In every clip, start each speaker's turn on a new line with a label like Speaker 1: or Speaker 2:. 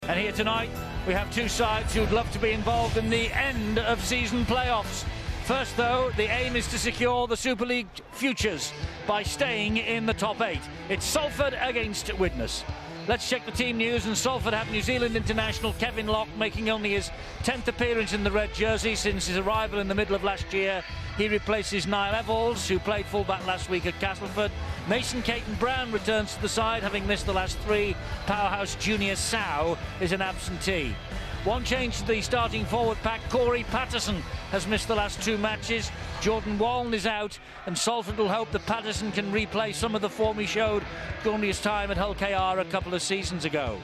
Speaker 1: And here tonight, we have two sides who'd love to be involved in the end of season playoffs. First, though, the aim is to secure the Super League futures by staying in the top 8. It's Salford against Widnes. Let's check the team news, and Salford have New Zealand international Kevin Locke making only his 10th appearance in the red jersey since his arrival in the middle of last year. He replaces Niall Evalds, who played fullback last week at Castleford. Mason Caton-Brown returns to the side, having missed the last 3. Powerhouse junior Sow is an absentee. One change to the starting forward pack. Corey Patterson has missed the last 2 matches. Jordan Wallen is out, and Salford will hope that Patterson can replay some of the form he showed during his time at Hull KR a couple of seasons ago.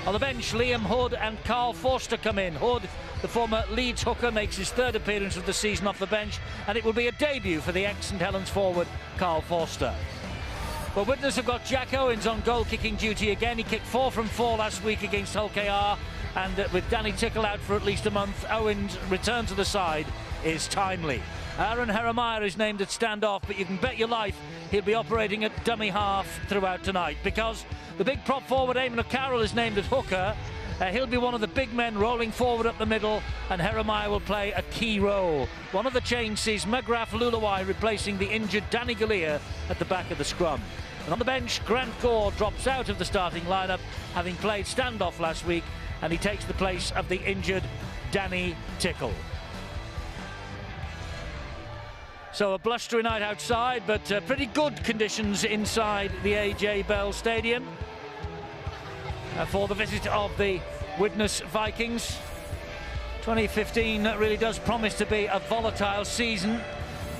Speaker 1: On the bench, Liam Hood and Carl Forster come in. Hood, the former Leeds hooker, makes his 3rd appearance of the season off the bench, and it will be a debut for the ex-St Helens forward, Carl Forster. Well, Widnes have got Jack Owens on goal-kicking duty again. He kicked 4 from 4 last week against Hull KR, and with Danny Tickle out for at least a month, Owens' return to the side is timely. Aaron Heremiah is named at standoff, but you can bet your life he'll be operating at dummy half throughout tonight, because the big prop forward Eamon O'Carroll is named at hooker. He'll be one of the big men rolling forward up the middle, and Heremiah will play a key role. One of the changes sees McGrath Lulawai replacing the injured Danny Galea at the back of the scrum. And on the bench, Grant Gore drops out of the starting lineup, having played standoff last week, and he takes the place of the injured Danny Tickle. So a blustery night outside, but pretty good conditions inside the AJ Bell Stadium for the visit of the Widnes Vikings. 2015 really does promise to be a volatile season.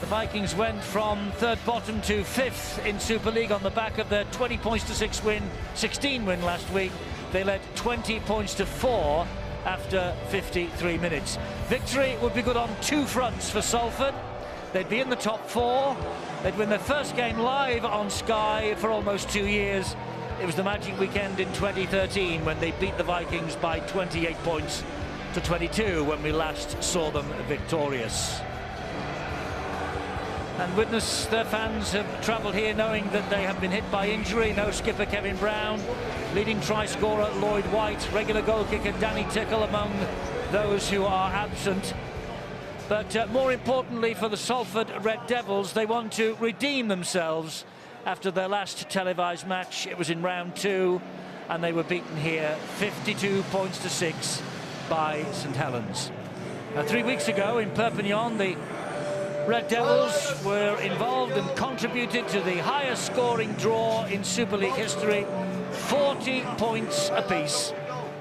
Speaker 1: The Vikings went from 3rd bottom to 5th in Super League on the back of their 20 points to 16 win last week. They led 20 points to 4 after 53 minutes. Victory would be good on 2 fronts for Salford. They'd be in the top 4. They'd win their first game live on Sky for almost 2 years. It was the magic weekend in 2013 when they beat the Vikings by 28 points to 22 when we last saw them victorious. And Widnes, their fans have travelled here knowing that they have been hit by injury. No skipper Kevin Brown, leading try scorer Lloyd White, regular goal kicker Danny Tickle among those who are absent. But more importantly for the Salford Red Devils, they want to redeem themselves after their last televised match. It was in round 2, and they were beaten here 52 points to 6 by St Helens. 3 weeks ago in Perpignan, the Red Devils were involved and contributed to the highest scoring draw in Super League history, 40 points apiece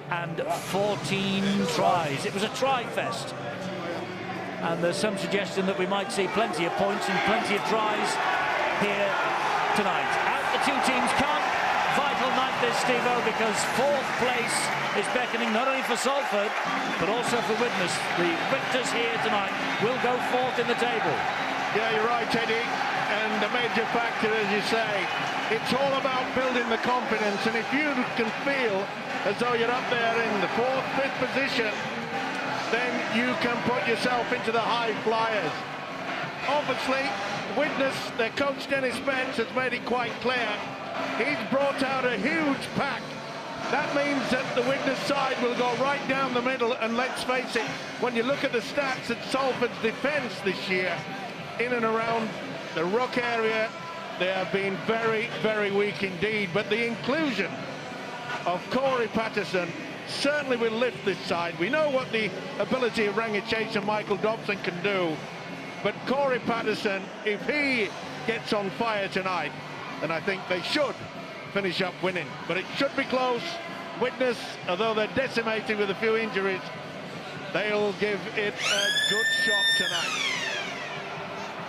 Speaker 1: and 14 tries. It was a try fest, and there's some suggestion that we might see plenty of points and plenty of tries here tonight. Out the 2 teams come. Vital night this, Steve-O, because 4th place is beckoning not only for Salford but also for Widnes. The victors here tonight will go 4th in the table.
Speaker 2: Yeah, you're right, Eddie, and a major factor, as you say, it's all about building the confidence, and if you can feel as though you're up there in the 4th, 5th position, then you can put yourself into the high flyers. Obviously, Widnes, their coach Dennis Spence has made it quite clear. He's brought out a huge pack. That means that the Widnes side will go right down the middle, and let's face it, when you look at the stats at Salford's defence this year, in and around the ruck area, they have been very, very weak indeed. But the inclusion of Corey Patterson certainly will lift this side. We know what the ability of Rangachase and Michael Dobson can do, but Corey Patterson, if he gets on fire tonight, then I think they should finish up winning. But it should be close. Widnes, although they're decimated with a few injuries, they'll give it a good shot tonight.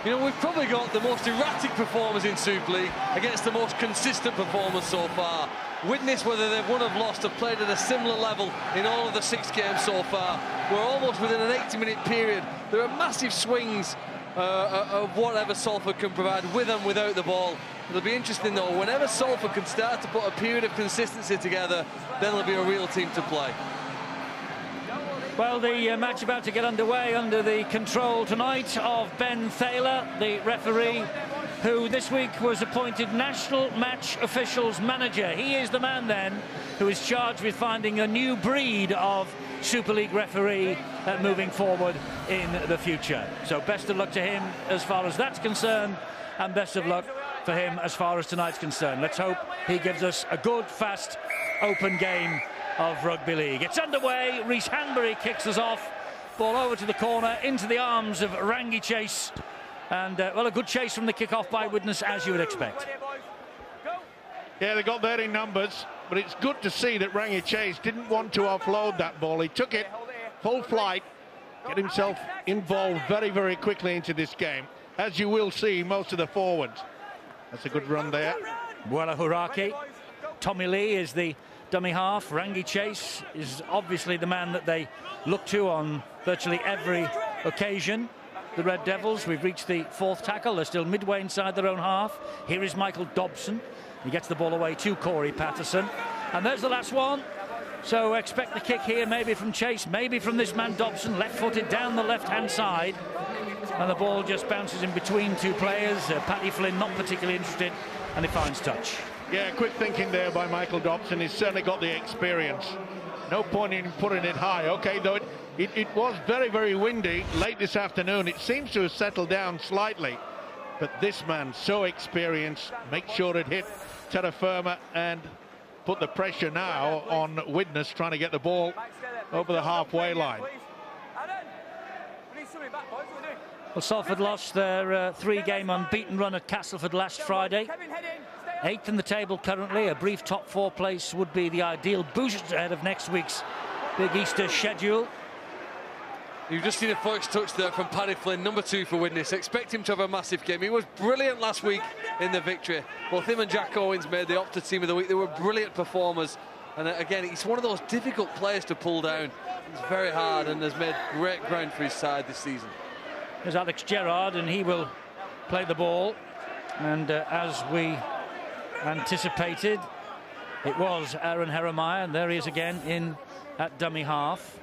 Speaker 3: You know, we've probably got the most erratic performers in Super League against the most consistent performers so far. Widnes, whether they've won or lost, have played at a similar level in all of the 6 games so far. We're almost within an 80-minute period. There are massive swings of whatever Salford can provide with and without the ball. It'll be interesting though, whenever Salford can start to put a period of consistency together, then it'll be a real team to play.
Speaker 1: Well, the match about to get underway under the control tonight of Ben Thaler, the referee, who this week was appointed National Match Officials Manager. He is the man then who is charged with finding a new breed of Super League referee moving forward in the future. So best of luck to him as far as that's concerned, and best of luck for him as far as tonight's concerned. Let's hope he gives us a good, fast, open game of rugby league. It's underway. Rhys Hanbury kicks us off. Ball over to the corner, into the arms of Rangi Chase. And, well, a good chase from the kick-off by Widnes, as you would expect.
Speaker 2: Yeah, they got there in numbers, but it's good to see that Rangi Chase didn't want to offload that ball. He took it full flight, get himself involved very, very quickly into this game, as you will see most of the forwards. That's a good run there.
Speaker 1: Buela Huraki. Tommy Lee is the dummy half. Rangi Chase is obviously the man that they look to on virtually every occasion. The Red Devils, we've reached the fourth tackle. They're still midway inside their own half. Here is Michael Dobson. He gets the ball away to Corey Patterson. And there's the last one. So expect the kick here, maybe from Chase, maybe from this man Dobson, left-footed down the left-hand side. And the ball just bounces in between two players. Paddy Flynn not particularly interested, and he finds touch.
Speaker 2: Yeah, quick thinking there by Michael Dobson. He's certainly got the experience. No point in putting it high. Okay, though it was very, very windy late this afternoon. It seems to have settled down slightly. But this man, so experienced, make sure it hit terra firma and put the pressure now on Widnes, trying to get the ball over the halfway line.
Speaker 1: Well, Salford lost their three-game unbeaten run at Castleford last Friday. 8th in the table currently. A brief top 4 place would be the ideal boost ahead of next week's big Easter schedule.
Speaker 3: You've just seen a first touch there from Paddy Flynn, number 2 for Widnes. Expect him to have a massive game. He was brilliant last week in the victory. Both him and Jack Owens made the Opta team of the week. They were brilliant performers. And again, he's one of those difficult players to pull down. He's very hard and has made great ground for his side this season.
Speaker 1: There's Alex Gerrard, and he will play the ball. And as we anticipated, it was Aaron Heremiah, and there he is again in at dummy half.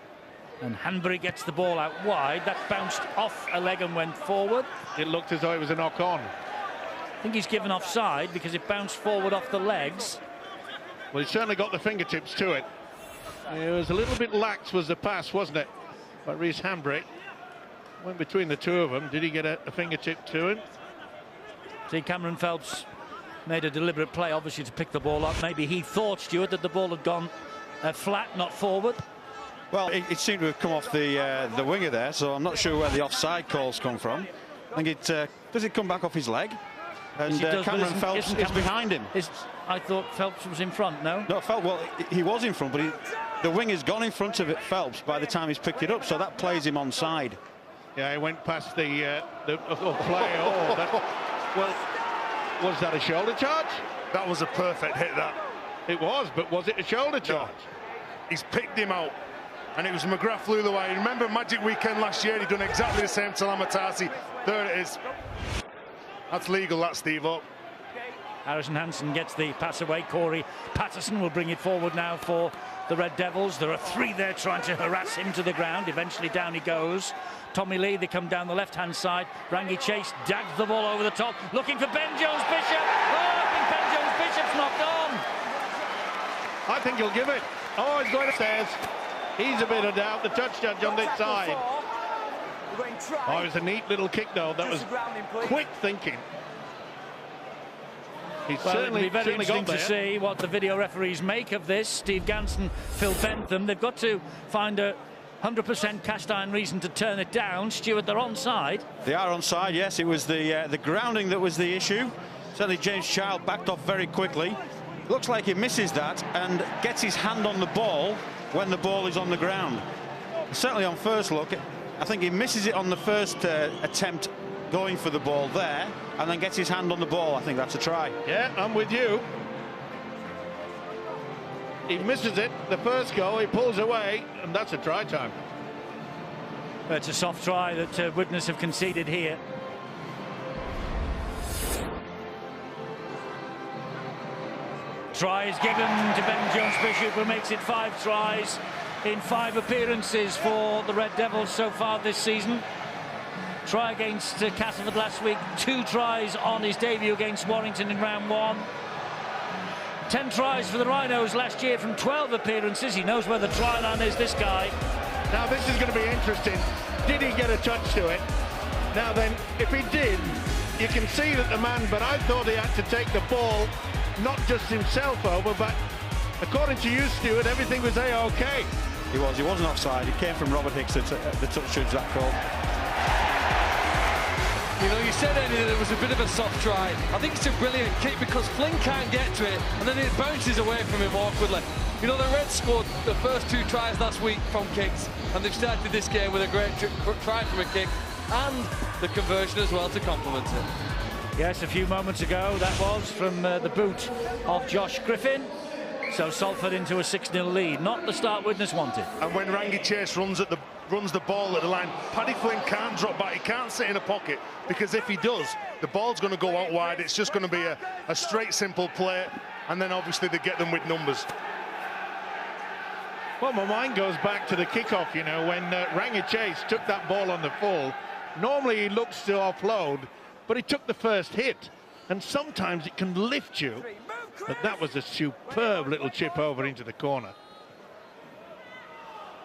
Speaker 1: And Hanbury gets the ball out wide. That bounced off a leg and went forward.
Speaker 2: It looked as though it was a knock-on.
Speaker 1: I think he's given offside because it bounced forward off the legs.
Speaker 2: Well, he certainly got the fingertips to it. It was a little bit lax was the pass, wasn't it? By Rhys Hanbury. Went between the two of them. Did he get a fingertip to him?
Speaker 1: See, Cameron Phelps made a deliberate play, obviously, to pick the ball up. Maybe he thought, Stuart, that the ball had gone flat, not forward.
Speaker 4: Well, it seemed to have come off the winger there, so I'm not sure where the offside calls come from. I think does it come back off his leg? And Cameron Phelps is behind him.
Speaker 1: I thought Phelps was in front, no?
Speaker 4: No, well, he was in front, but the winger's gone in front of it, Phelps, by the time he's picked it up, so that plays him onside.
Speaker 2: Yeah, he went past the play. Well, was that a shoulder charge?
Speaker 5: That was a perfect hit, that.
Speaker 2: It was, but was it a shoulder charge?
Speaker 5: No. He's picked him out, and it was McGrath flew the way. Remember Magic Weekend last year? He'd done exactly the same to Lamatasi. There it is. That's legal, that, Steve up.
Speaker 1: Harrison Hansen gets the pass away. Corey Patterson will bring it forward now for the Red Devils. There are 3 there trying to harass him to the ground. Eventually down he goes. Tommy Lee, they come down the left-hand side. Rangi Chase dags the ball over the top, looking for Ben Jones-Bishop. Oh, I think Ben Jones-Bishop's knocked on.
Speaker 2: I think he'll give it. Oh, he's going upstairs. He's a bit of doubt, the touch judge on this side. Oh, it was a neat little kick, though. That was quick thinking. He's
Speaker 1: It'll be very interesting to see what the video referees make of this. Steve Ganson, Phil Bentham. They've got to find a 100% cast iron reason to turn it down. Stuart, they're onside.
Speaker 4: They are onside, yes. It was the grounding that was the issue. Certainly James Child backed off very quickly. Looks like he misses that and gets his hand on the ball when the ball is on the ground. Certainly on first look, I think he misses it on the first attempt going for the ball there, and then gets his hand on the ball. I think that's a try.
Speaker 2: Yeah, I'm with you. He misses it, the first goal, he pulls away, and that's a try time.
Speaker 1: It's a soft try that Widnes have conceded here. Try is given to Ben Jones-Bishop, who makes it 5 tries in 5 appearances for the Red Devils so far this season. Try against Castleford last week, 2 tries on his debut against Warrington in round 1. 10 tries for the Rhinos last year from 12 appearances. He knows where the try line is, this guy.
Speaker 2: Now this is going to be interesting. Did he get a touch to it? Now then, if he did, you can see that the man, but I thought he had to take the ball, not just himself over, but according to you, Stuart, everything was A-OK.
Speaker 4: He wasn't offside. It came from Robert Hicks, the touch judge, that call.
Speaker 3: You know, you said, Eddie, that it was a bit of a soft try. I think it's a brilliant kick because Flynn can't get to it, and then it bounces away from him awkwardly. You know, the Reds scored the first 2 tries last week from kicks, and they've started this game with a great try from a kick, and the conversion as well to complement it.
Speaker 1: Yes, a few moments ago, that was from the boot of Josh Griffin. So Salford into a 6-0 lead, not the start Widnes wanted.
Speaker 5: And when Rangi Chase runs the ball at the line, Paddy Flynn can't drop back, he can't sit in a pocket, because if he does, the ball's going to go out wide. It's just going to be a straight, simple play, and then obviously they get them with numbers.
Speaker 2: Well, my mind goes back to the kickoff, you know, when Rangi Chase took that ball on the full. Normally he looks to offload, but he took the first hit, and sometimes it can lift you. But that was a superb little chip over into the corner.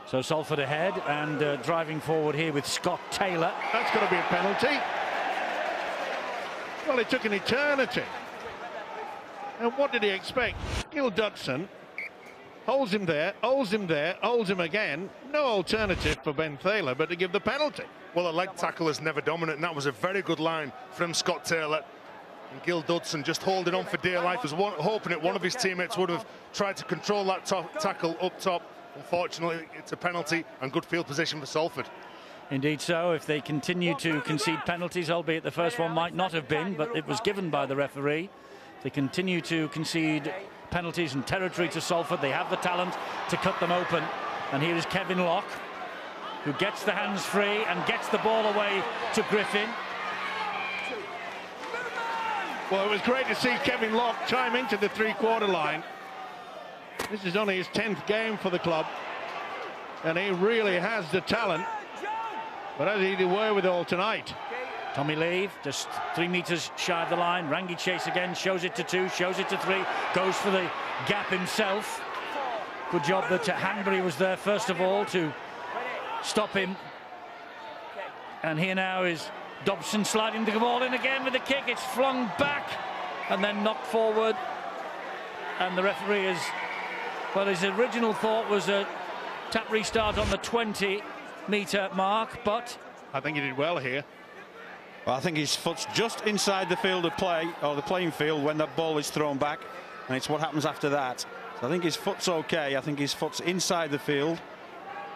Speaker 1: So Salford ahead and driving forward here with Scott Taylor.
Speaker 2: That's got to be a penalty. Well, it took an eternity. And what did he expect? Gil Dudson holds him there, holds him there, holds him again. No alternative for Ben Thaler but to give the penalty.
Speaker 5: Well, a leg tackle is never dominant, and that was a very good line from Scott Taylor. And Gil Dudson just holding on for dear life, was hoping that one of his teammates would have tried to control that tackle up top. Unfortunately, it's a penalty and good field position for Salford.
Speaker 1: Indeed so. If they continue to concede penalties, albeit the first one might not have been, but it was given by the referee. They continue to concede penalties and territory to Salford. They have the talent to cut them open. And here is Kevin Locke, who gets the hands free and gets the ball away to Griffin.
Speaker 2: Well, it was great to see Kevin Locke chime into the three-quarter line. This is only his 10th game for the club, and he really has the talent. But has he the wherewithal tonight?
Speaker 1: Tommy Leave just 3 meters shy of the line. Rangi Chase again, shows it to 2, shows it to 3, goes for the gap himself. Good job that Hanbury was there first of all to stop him. And here now is Dobson sliding the ball in again with the kick. It's flung back and then knocked forward. And the referee is, well, his original thought was a tap restart on the 20-meter mark, but
Speaker 2: I think he did well here.
Speaker 4: Well, I think his foot's just inside the field of play, or the playing field, when that ball is thrown back, and it's what happens after that. So I think his foot's okay. I think his foot's inside the field.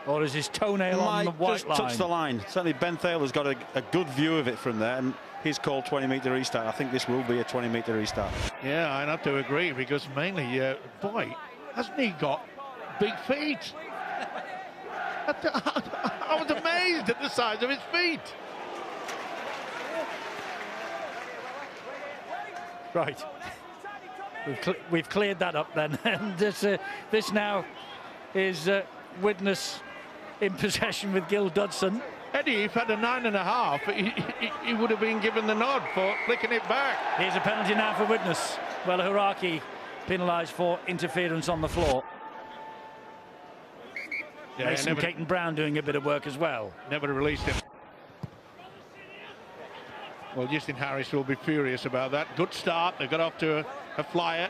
Speaker 1: Or is his toenail on the white
Speaker 4: just
Speaker 1: line?
Speaker 4: Touch the line. Certainly Ben Thaler's got a good view of it from there, and he's called 20-meter restart. I think this will be a 20-meter restart.
Speaker 2: Yeah, I'd have to agree, because mainly, boy, hasn't he got big feet? I was amazed at the size of his feet.
Speaker 1: Right. We've cleared that up then. And this now is Widnes in possession with Gil Dudson.
Speaker 2: Eddie, if had a 9.5, he would have been given the nod for flicking it back.
Speaker 1: Here's a penalty now for Widnes. Well, Huraki penalised for interference on the floor.
Speaker 2: Yeah,
Speaker 1: Mason Caton Brown doing a bit of work as well.
Speaker 2: Never released him. Well, Justin Harris will be furious about that. Good start. They got off to a flyer,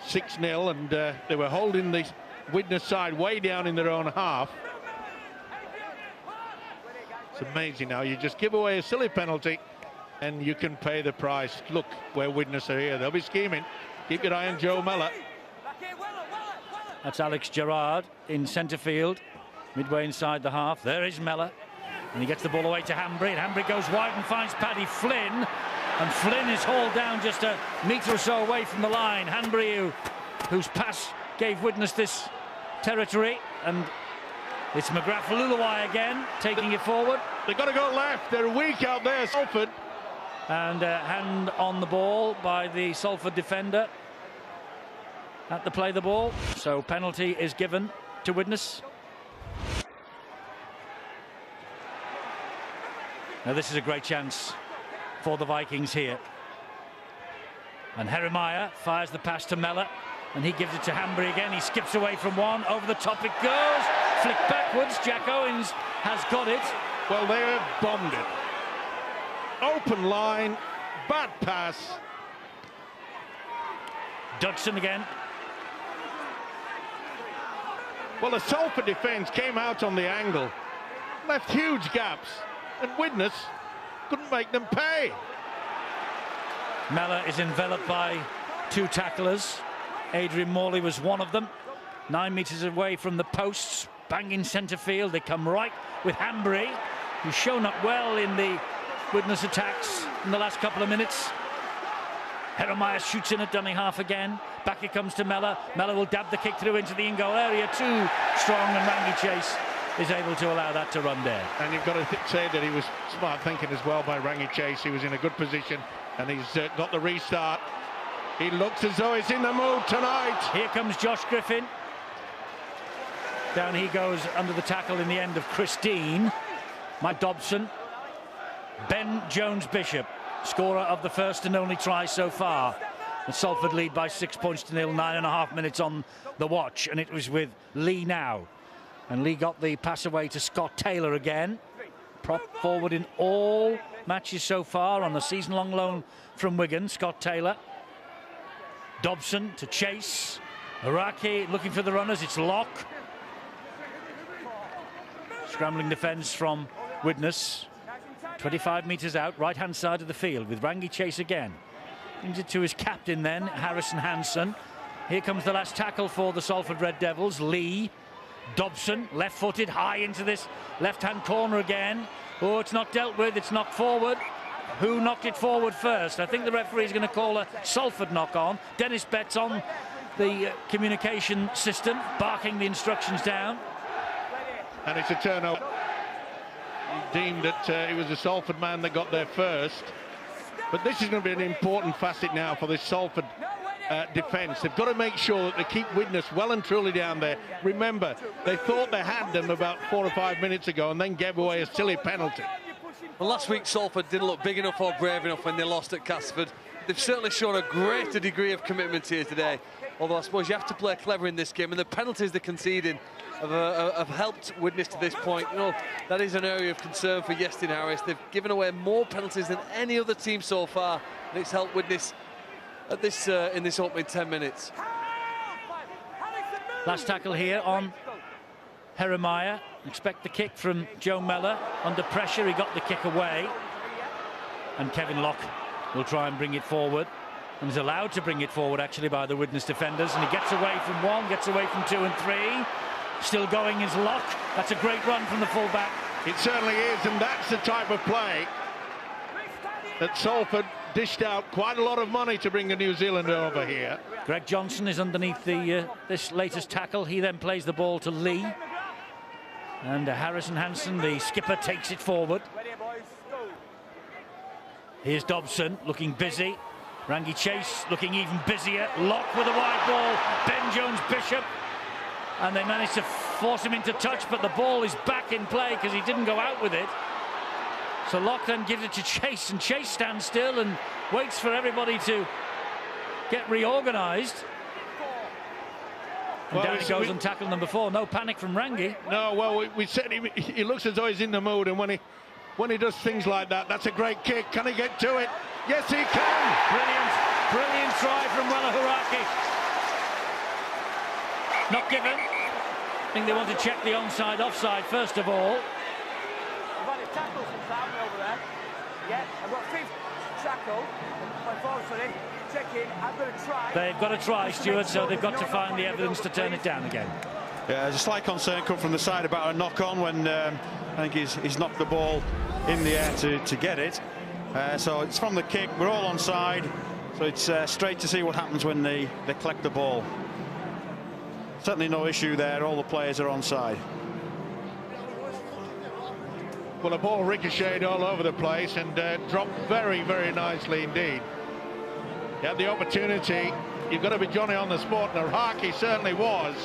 Speaker 2: 6-0, and they were holding the Widnes side way down in their own half. It's amazing now. You just give away a silly penalty and you can pay the price. Look where Widnes are here. They'll be scheming. Keep your eye on Joe Mellor.
Speaker 1: That's Alex Gerrard in centre field, midway inside the half. There is Mellor. And he gets the ball away to Hanbury, and Hanbury goes wide and finds Paddy Flynn, and Flynn is hauled down just a metre or so away from the line. Hanbury, whose pass gave Widnes this territory, and it's McGrath Luluwai again taking it forward.
Speaker 2: They've got to go left. They're weak out there, Salford.
Speaker 1: And a hand on the ball by the Salford defender at the play the ball. So penalty is given to Widnes. Now this is a great chance for the Vikings here. And Heremiah fires the pass to Mellor. And he gives it to Hanbury again. He skips away from one. Over the top it goes. Flick backwards. Jack Owens has got it.
Speaker 2: Well, they have bombed it. Open line. Bad pass.
Speaker 1: Dodson again.
Speaker 2: Well, the Salford defence came out on the angle. Left huge gaps. And Widnes couldn't make them pay.
Speaker 1: Mellor is enveloped by two tacklers. Adrian Morley was one of them. 9 metres away from the posts, banging centre field. They come right with Hanbury, who's shown up well in the Widnes attacks in the last couple of minutes. Jeremiah shoots in at dummy half again. Back it comes to Mellor. Mellor will dab the kick through into the in-goal area. Too strong, and Rangi Chase is able to allow that to run there.
Speaker 2: And you've got to say that he was smart thinking as well by Rangi Chase. He was in a good position, and he's got the restart. He looks as though he's in the mood tonight.
Speaker 1: Here comes Josh Griffin. Down he goes under the tackle in the end of Christine. Mike Dobson. Ben Jones-Bishop, scorer of the first and only try so far. The Salford lead by 6 points to 0, 9.5 minutes on the watch, and it was with Lee now. And Lee got the pass away to Scott Taylor again. Prop forward in all matches so far on the season-long loan from Wigan, Scott Taylor. Dobson to Chase. Araki looking for the runners. It's Locke. Scrambling defence from Widnes. 25 metres out, right-hand side of the field with Rangi Chase again. Brings it to his captain then, Harrison Hansen. Here comes the last tackle for the Salford Red Devils. Lee. Dobson, left-footed, high into this left-hand corner again. Oh, it's not dealt with, it's knocked forward. Who knocked it forward first? I think the referee's going to call a Salford knock-on. Dennis Betts on the communication system, barking the instructions down.
Speaker 2: And it's a turnover. He deemed that it was a Salford man that got there first. But this is going to be an important facet now for this Salford defence. They've got to make sure that they keep Widnes well and truly down there. Remember, they thought they had them about 4 or 5 minutes ago and then gave away a silly penalty.
Speaker 3: Well, last week Salford didn't look big enough or brave enough when they lost at Castleford. They've certainly shown a greater degree of commitment here today. Although I suppose you have to play clever in this game, and the penalties they're conceding have helped Widnes to this point. You know, that is an area of concern for Iestyn Harris. They've given away more penalties than any other team so far, and it's helped Widnes at this in this opening 10 minutes.
Speaker 1: Last tackle here on Jeremiah. Expect the kick from Joe Mellor. Under pressure, he got the kick away. And Kevin Locke will try and bring it forward. And is allowed to bring it forward, actually, by the Widnes defenders. And he gets away from one, gets away from 2 and 3. Still going is Locke. That's a great run from the fullback.
Speaker 2: It certainly is, and that's the type of play that Salford dished out quite a lot of money to bring the New Zealander over here.
Speaker 1: Greg Johnson is underneath the this latest tackle. He then plays the ball to Lee. And Harrison Hansen, the skipper, takes it forward. Here's Dobson looking busy. Rangi Chase looking even busier. Locke with a wide ball. Ben Jones-Bishop. And they managed to force him into touch, but the ball is back in play because he didn't go out with it. So Locke then gives it to Chase, and Chase stands still and waits for everybody to get reorganised. And down he goes on tackle number 4. No panic from Rangi.
Speaker 2: No, well, we said he looks as though he's in the mood, and when he does things like that, that's a great kick. Can he get to it? Yes, he can.
Speaker 1: Brilliant try from Wella Haraki. Not given. I think they want to check the onside offside first of all.
Speaker 6: I've had a tackle from Simon over there. Yeah, I've got 5th tackle. My forward for him. Check in. I've got to try.
Speaker 1: They've got to try, Stuart, so they've got to find the evidence to turn it down again.
Speaker 4: Yeah, there's a slight concern come from the side about a knock-on when I think he's knocked the ball in the air to get it. So it's from the kick. We're all onside. So it's straight to see what happens when they collect the ball. Certainly no issue there. All the players are onside.
Speaker 2: Well, the ball ricocheted all over the place and dropped very, very nicely indeed. You had the opportunity. You've got to be Johnny on the spot, and Haraki certainly was.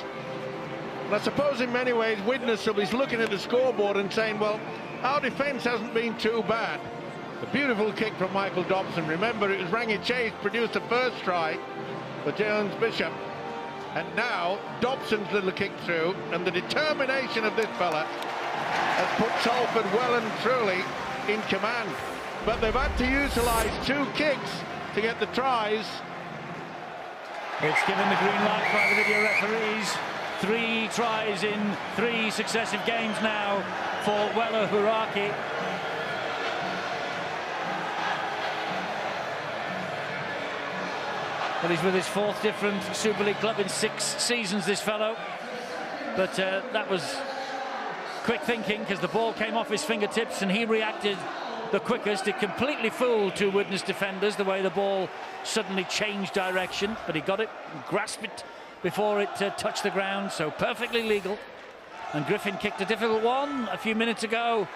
Speaker 2: And I suppose in many ways Widnes will be looking at the scoreboard and saying, well, our defence hasn't been too bad. A beautiful kick from Michael Dobson. Remember, it was Rangi Chase produced the first try for Jones-Bishop. And now Dobson's little kick through, and the determination of this fella has put Salford well and truly in command. But they've had to utilise 2 kicks to get the tries.
Speaker 1: It's given the green light by the video referees. 3 tries in 3 successive games now for Weller Huraki. Well, he's with his 4th different Super League club in 6 seasons, this fellow. But that was quick thinking, because the ball came off his fingertips and he reacted the quickest. It completely fooled 2 Widnes defenders, the way the ball suddenly changed direction. But he got it, grasped it before it touched the ground, so perfectly legal. And Griffin kicked a difficult one a few minutes ago,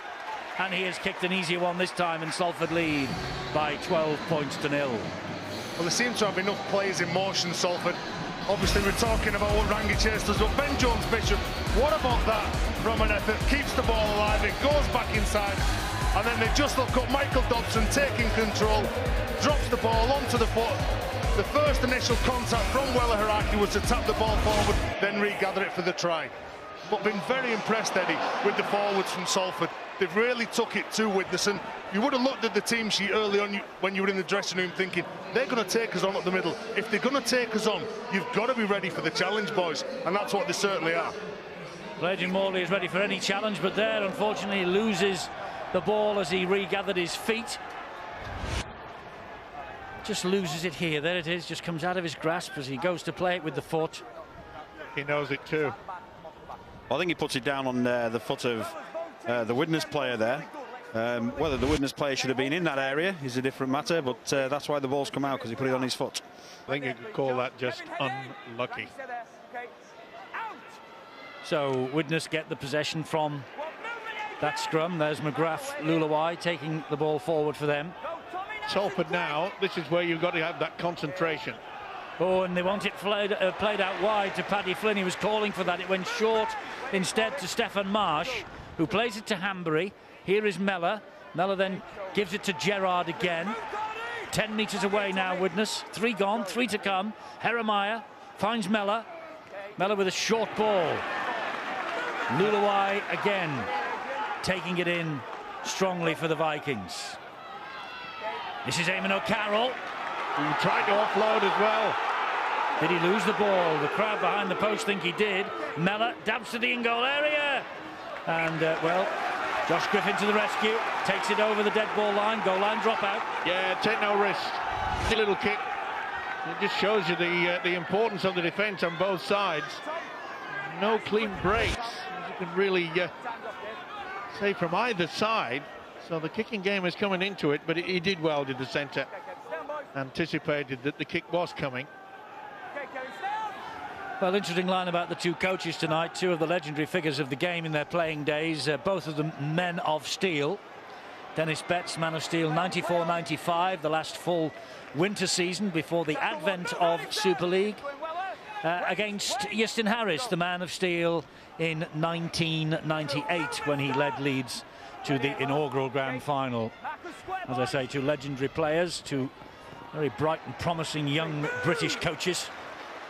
Speaker 1: and he has kicked an easier one this time, and Salford lead by 12 points to 0.
Speaker 5: Well, they seem to have enough players in motion, Salford. Obviously, we're talking about what Rangi Chase does, but Ben Jones-Bishop, what about that from an effort? Keeps the ball alive, it goes back inside, and then they just look up. Michael Dobson taking control, drops the ball onto the foot. The first initial contact from Weller Huraki was to tap the ball forward, then regather it for the try. But been very impressed, Eddie, with the forwards from Salford. They've really took it to Widnes, and you would have looked at the team sheet early on when you were in the dressing room thinking, they're going to take us on up the middle. If they're going to take us on, you've got to be ready for the challenge, boys, and that's what they certainly are.
Speaker 1: Legend Morley is ready for any challenge, but there, unfortunately, loses the ball as he regathered his feet. Just loses it here. There it is, just comes out of his grasp as he goes to play it with the foot.
Speaker 2: He knows it too.
Speaker 4: I think he puts it down on the foot of the Widnes player there. Whether the Widnes player should have been in that area is a different matter, but that's why the ball's come out, because he put it on his foot.
Speaker 2: I think you could call that just unlucky.
Speaker 1: So Widnes get the possession from that scrum. There's McGrath Lulawai taking the ball forward for them.
Speaker 2: Salford now, this is where you've got to have that concentration.
Speaker 1: Oh, and they want it played out wide to Paddy Flynn. He was calling for that. It went short instead to Stefan Marsh, who plays it to Hanbury. Here is Mellor. Mellor then gives it to Gerrard again. 10 metres away now, Widnes. 3 gone, 3 to come. Jeremiah finds Mellor. Mellor with a short ball. Lulawai again taking it in strongly for the Vikings. This is Eamon O'Carroll,
Speaker 2: He tried to offload as well.
Speaker 1: Did he lose the ball? The crowd behind the post think he did. Mellor dabs to the in-goal area. And, well, Josh Griffin to the rescue. Takes it over the dead ball line. Goal line dropout.
Speaker 2: Yeah, take no risk. A little kick. It just shows you the importance of the defence on both sides. No clean breaks, as you can really say from either side. So the kicking game is coming into it, but he did well, did the centre. Anticipated that the kick was coming.
Speaker 1: Well, interesting line about the 2 coaches tonight. 2 of the legendary figures of the game in their playing days. Both of them men of steel. Dennis Betts, man of steel, 94-95, the last full winter season before the advent of Super League. Against Justin Harris, the man of steel, in 1998 when he led Leeds to the inaugural grand final. As I say, 2 legendary players, 2 very bright and promising young British coaches.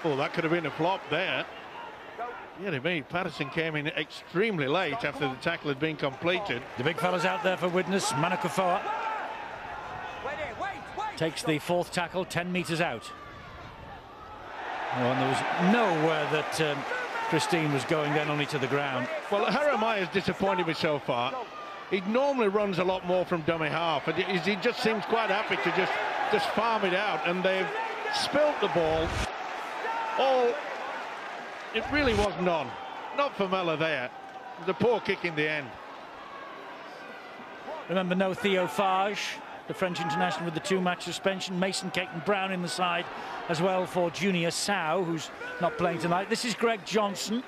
Speaker 2: Oh, that could have been a flop there. Yeah, to me, Patterson came in extremely late after the tackle had been completed.
Speaker 1: The big fella's out there for Widnes. Manakufoa takes the 4th tackle 10 metres out. Oh, and there was nowhere that Christine was going then, only to the ground.
Speaker 2: Well, Jeremiah has disappointed me so far. He normally runs a lot more from dummy half, and he just seems quite happy to just farm it out, and they've spilt the ball. Oh, it really was none. Not for Mellor there. It was a poor kick in the end.
Speaker 1: Remember, no Theo Fage, the French international with the 2-match suspension. Mason Caton-Brown in the side as well for Junior Sau, who's not playing tonight. This is Greg Johnson,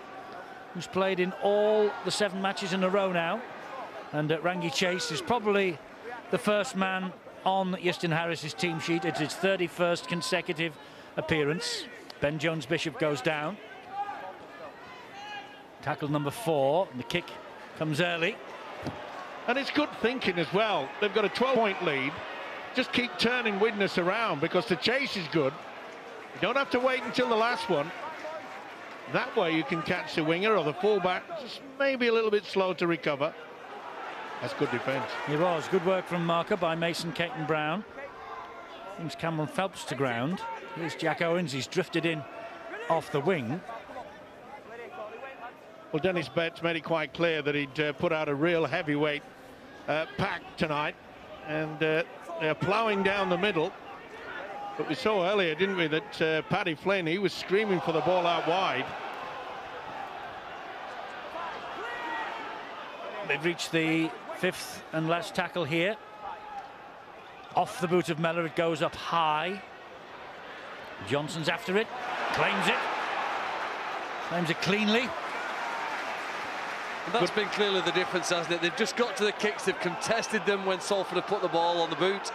Speaker 1: who's played in all the 7 matches in a row now. And Rangi Chase is probably the first man on Justin Harris's team sheet. It's his 31st consecutive appearance. Ben Jones-Bishop goes down. Tackle number 4. And the kick comes early.
Speaker 2: And it's good thinking as well. They've got a 12-point lead. Just keep turning Widnes around, because the chase is good. You don't have to wait until the last one. That way you can catch the winger or the fullback, just maybe a little bit slow to recover. That's good defence.
Speaker 1: It was good work from marker by Mason Caton Brown. Brings Cameron Phelps to ground. Here's Jack Owens. He's drifted in off the wing.
Speaker 2: Well, Dennis Betts made it quite clear that he'd put out a real heavyweight pack tonight, and they're ploughing down the middle. But we saw earlier, didn't we, that Paddy Flynn, he was screaming for the ball out wide.
Speaker 1: They've reached the 5th and last tackle here. Off the boot of Mellor, it goes up high. Johnson's after it, claims it cleanly.
Speaker 3: And that's been clearly the difference, hasn't it? They've just got to the kicks, they've contested them when Salford have put the ball on the boot.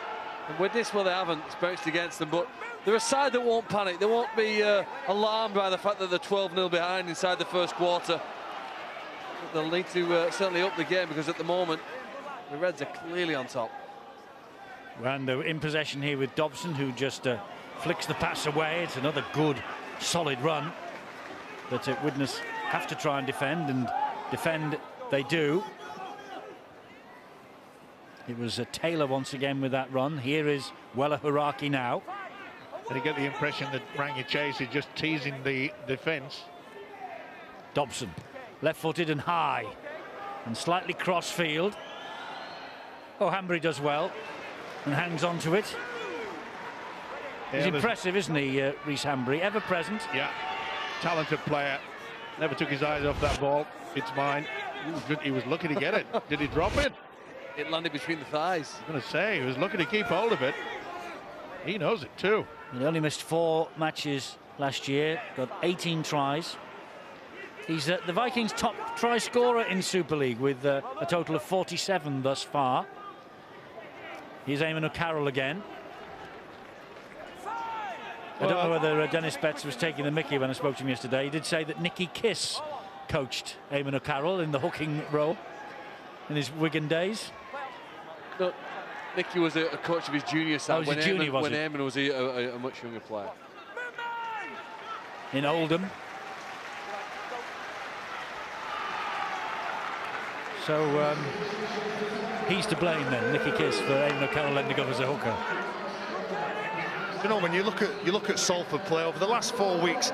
Speaker 3: And Widnes, well, they haven't, it's bounced against them, but they're a side that won't panic. They won't be alarmed by the fact that they're 12-0 behind inside the first quarter. But they'll need to certainly up the game, because at the moment, the Reds are clearly on top.
Speaker 1: And they're in possession here with Dobson, who just flicks the pass away. It's another good, solid run that Widnes have to try and defend they do. It was Taylor once again with that run. Here is Wella Haraki now.
Speaker 2: And you get the impression that Rangi Chase is just teasing the defence.
Speaker 1: Dobson, left-footed and high, and slightly cross-field. Oh, Hanbury does well and hangs on to it. He's impressive, isn't he, Rhys Hanbury? Ever present.
Speaker 2: Yeah, talented player. Never took his eyes off that ball. It's mine. He was lucky to get it. Did he drop it?
Speaker 3: It landed between the thighs.
Speaker 2: I was going to say, he was lucky to keep hold of it. He knows it too.
Speaker 1: He only missed 4 matches last year, got 18 tries. He's the Vikings' top try scorer in Super League with a total of 47 thus far. Here's Eamon O'Carroll again. I don't know whether Dennis Betts was taking the mickey when I spoke to him yesterday. He did say that Nicky Kiss coached Eamon O'Carroll in the hooking role in his Wigan days.
Speaker 3: No, Nicky was a coach of his junior side when Eamon was a much younger player.
Speaker 1: In Oldham. So he's to blame then, Nicky Kiss, for Eamon O'Carroll ending up as a hooker.
Speaker 5: You know, when you look at Salford play over the last 4 weeks,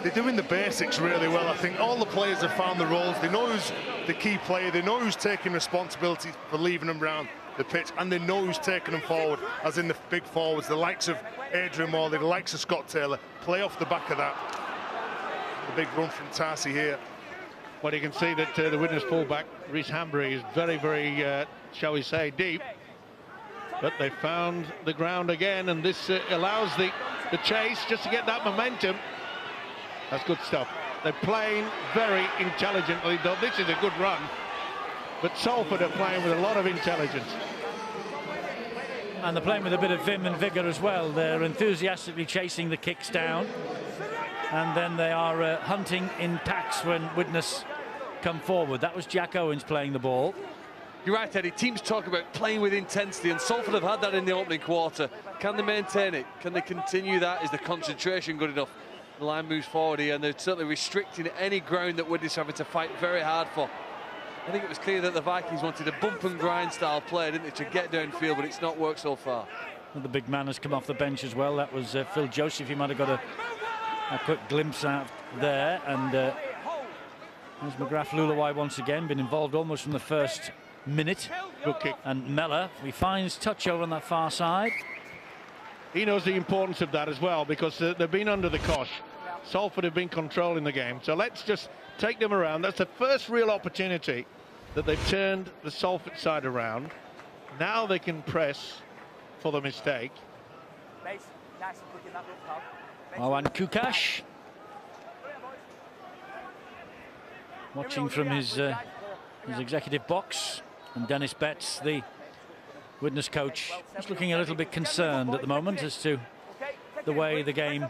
Speaker 5: they're doing the basics really well. I think all the players have found the roles. They know who's the key player. They know who's taking responsibility for leaving them around the pitch, and they know who's taking them forward, as in the big forwards, the likes of Adrian Morley, the likes of Scott Taylor. Play off the back of that. The big run from Tarsi here.
Speaker 2: Well, you can see that the Widnes fullback, Rhys Hanbury, is very, very, shall we say, deep. But they found the ground again, and this allows the chase just to get that momentum. That's good stuff. They're playing very intelligently, though this is a good run. But Salford are playing with a lot of intelligence.
Speaker 1: And they're playing with a bit of vim and vigour as well. They're enthusiastically chasing the kicks down. And then they are hunting in packs when Widnes come forward. That was Jack Owens playing the ball.
Speaker 3: You're right, Eddie. Teams talk about playing with intensity, and Salford have had that in the opening quarter. Can they maintain it? Can they continue that? Is the concentration good enough? The line moves forward here, and they're certainly restricting any ground that Widnes are having to fight very hard for. I think it was clear that the Vikings wanted a bump and grind style play, didn't they, to get downfield, but it's not worked so far.
Speaker 1: And the big man has come off the bench as well. That was Phil Joseph. He might have got a quick glimpse out there. And there's McGrath Lulawai once again, been involved almost from the first minute.
Speaker 2: Good kick.
Speaker 1: And Mellor, he finds touch over on that far side.
Speaker 2: He knows the importance of that as well, because they've been under the cosh. Salford have been controlling the game, so let's just take them around. That's the first real opportunity that they've turned the Salford side around. Now they can press for the mistake.
Speaker 1: Marwan Kukash watching from his executive box, and Dennis Betts, the Widnes coach, is looking a little bit concerned at the moment as to the way the game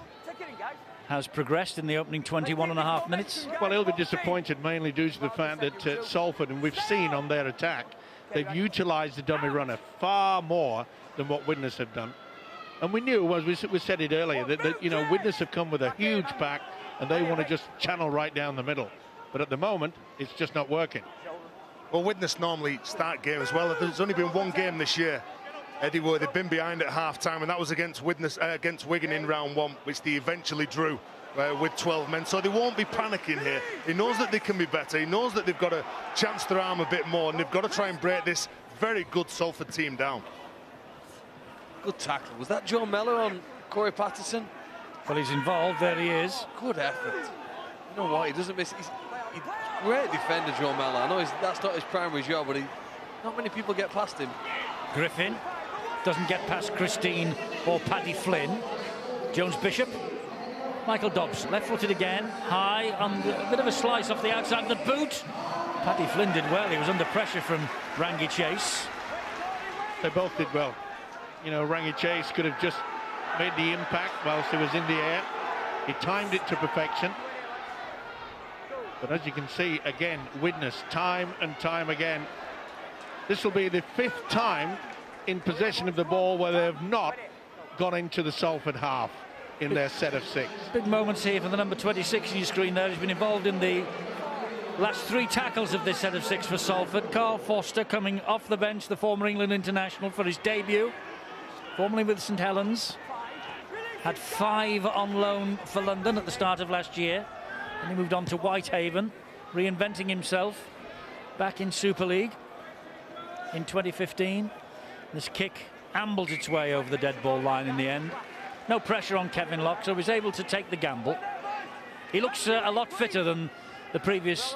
Speaker 1: has progressed in the opening 21.5 minutes.
Speaker 2: Well, he'll be disappointed mainly due to the fact that Salford, and we've seen on their attack, they've utilised the dummy runner far more than what Widnes have done. And we knew, as we said it earlier, that you know, Widnes have come with a huge pack, and they want to just channel right down the middle. But at the moment, it's just not working.
Speaker 5: Well, Widnes normally start games well. There's only been one game this year, Eddie, where they've been behind at half-time, and that was against against Wigan in round 1, which they eventually drew with 12 men. So they won't be panicking here. He knows that they can be better. He knows that they've got to chance their arm a bit more, and they've got to try and break this very good Salford team down.
Speaker 3: Good tackle. Was that Joe Mellor on Corey Patterson?
Speaker 1: Well, he's involved. There he is.
Speaker 3: Good effort. You know what? He doesn't miss. He's a great defender, Joe Mellor. I know that's not his primary job, but not many people get past him.
Speaker 1: Griffin doesn't get past Christine or Paddy Flynn. Jones Bishop. Michael Dobbs, left-footed again, high on a bit of a slice off the outside of the boot. Paddy Flynn did well. He was under pressure from Rangi Chase.
Speaker 2: They both did well. You know, Rangi Chase could have just made the impact whilst he was in the air. He timed it to perfection. But as you can see, again, Widnes, time and time again. This will be the 5th time in possession of the ball where they have not gone into the Salford half in their set of 6.
Speaker 1: Big moments here for the number 26 on your screen there. He's been involved in the last 3 tackles of this set of 6 for Salford. Carl Foster coming off the bench, the former England international, for his debut. Formerly with St Helens. Had 5 on loan for London at the start of last year. And he moved on to Whitehaven, reinventing himself back in Super League in 2015. This kick ambled its way over the dead ball line in the end. No pressure on Kevin Locke, so he was able to take the gamble. He looks a lot fitter than the previous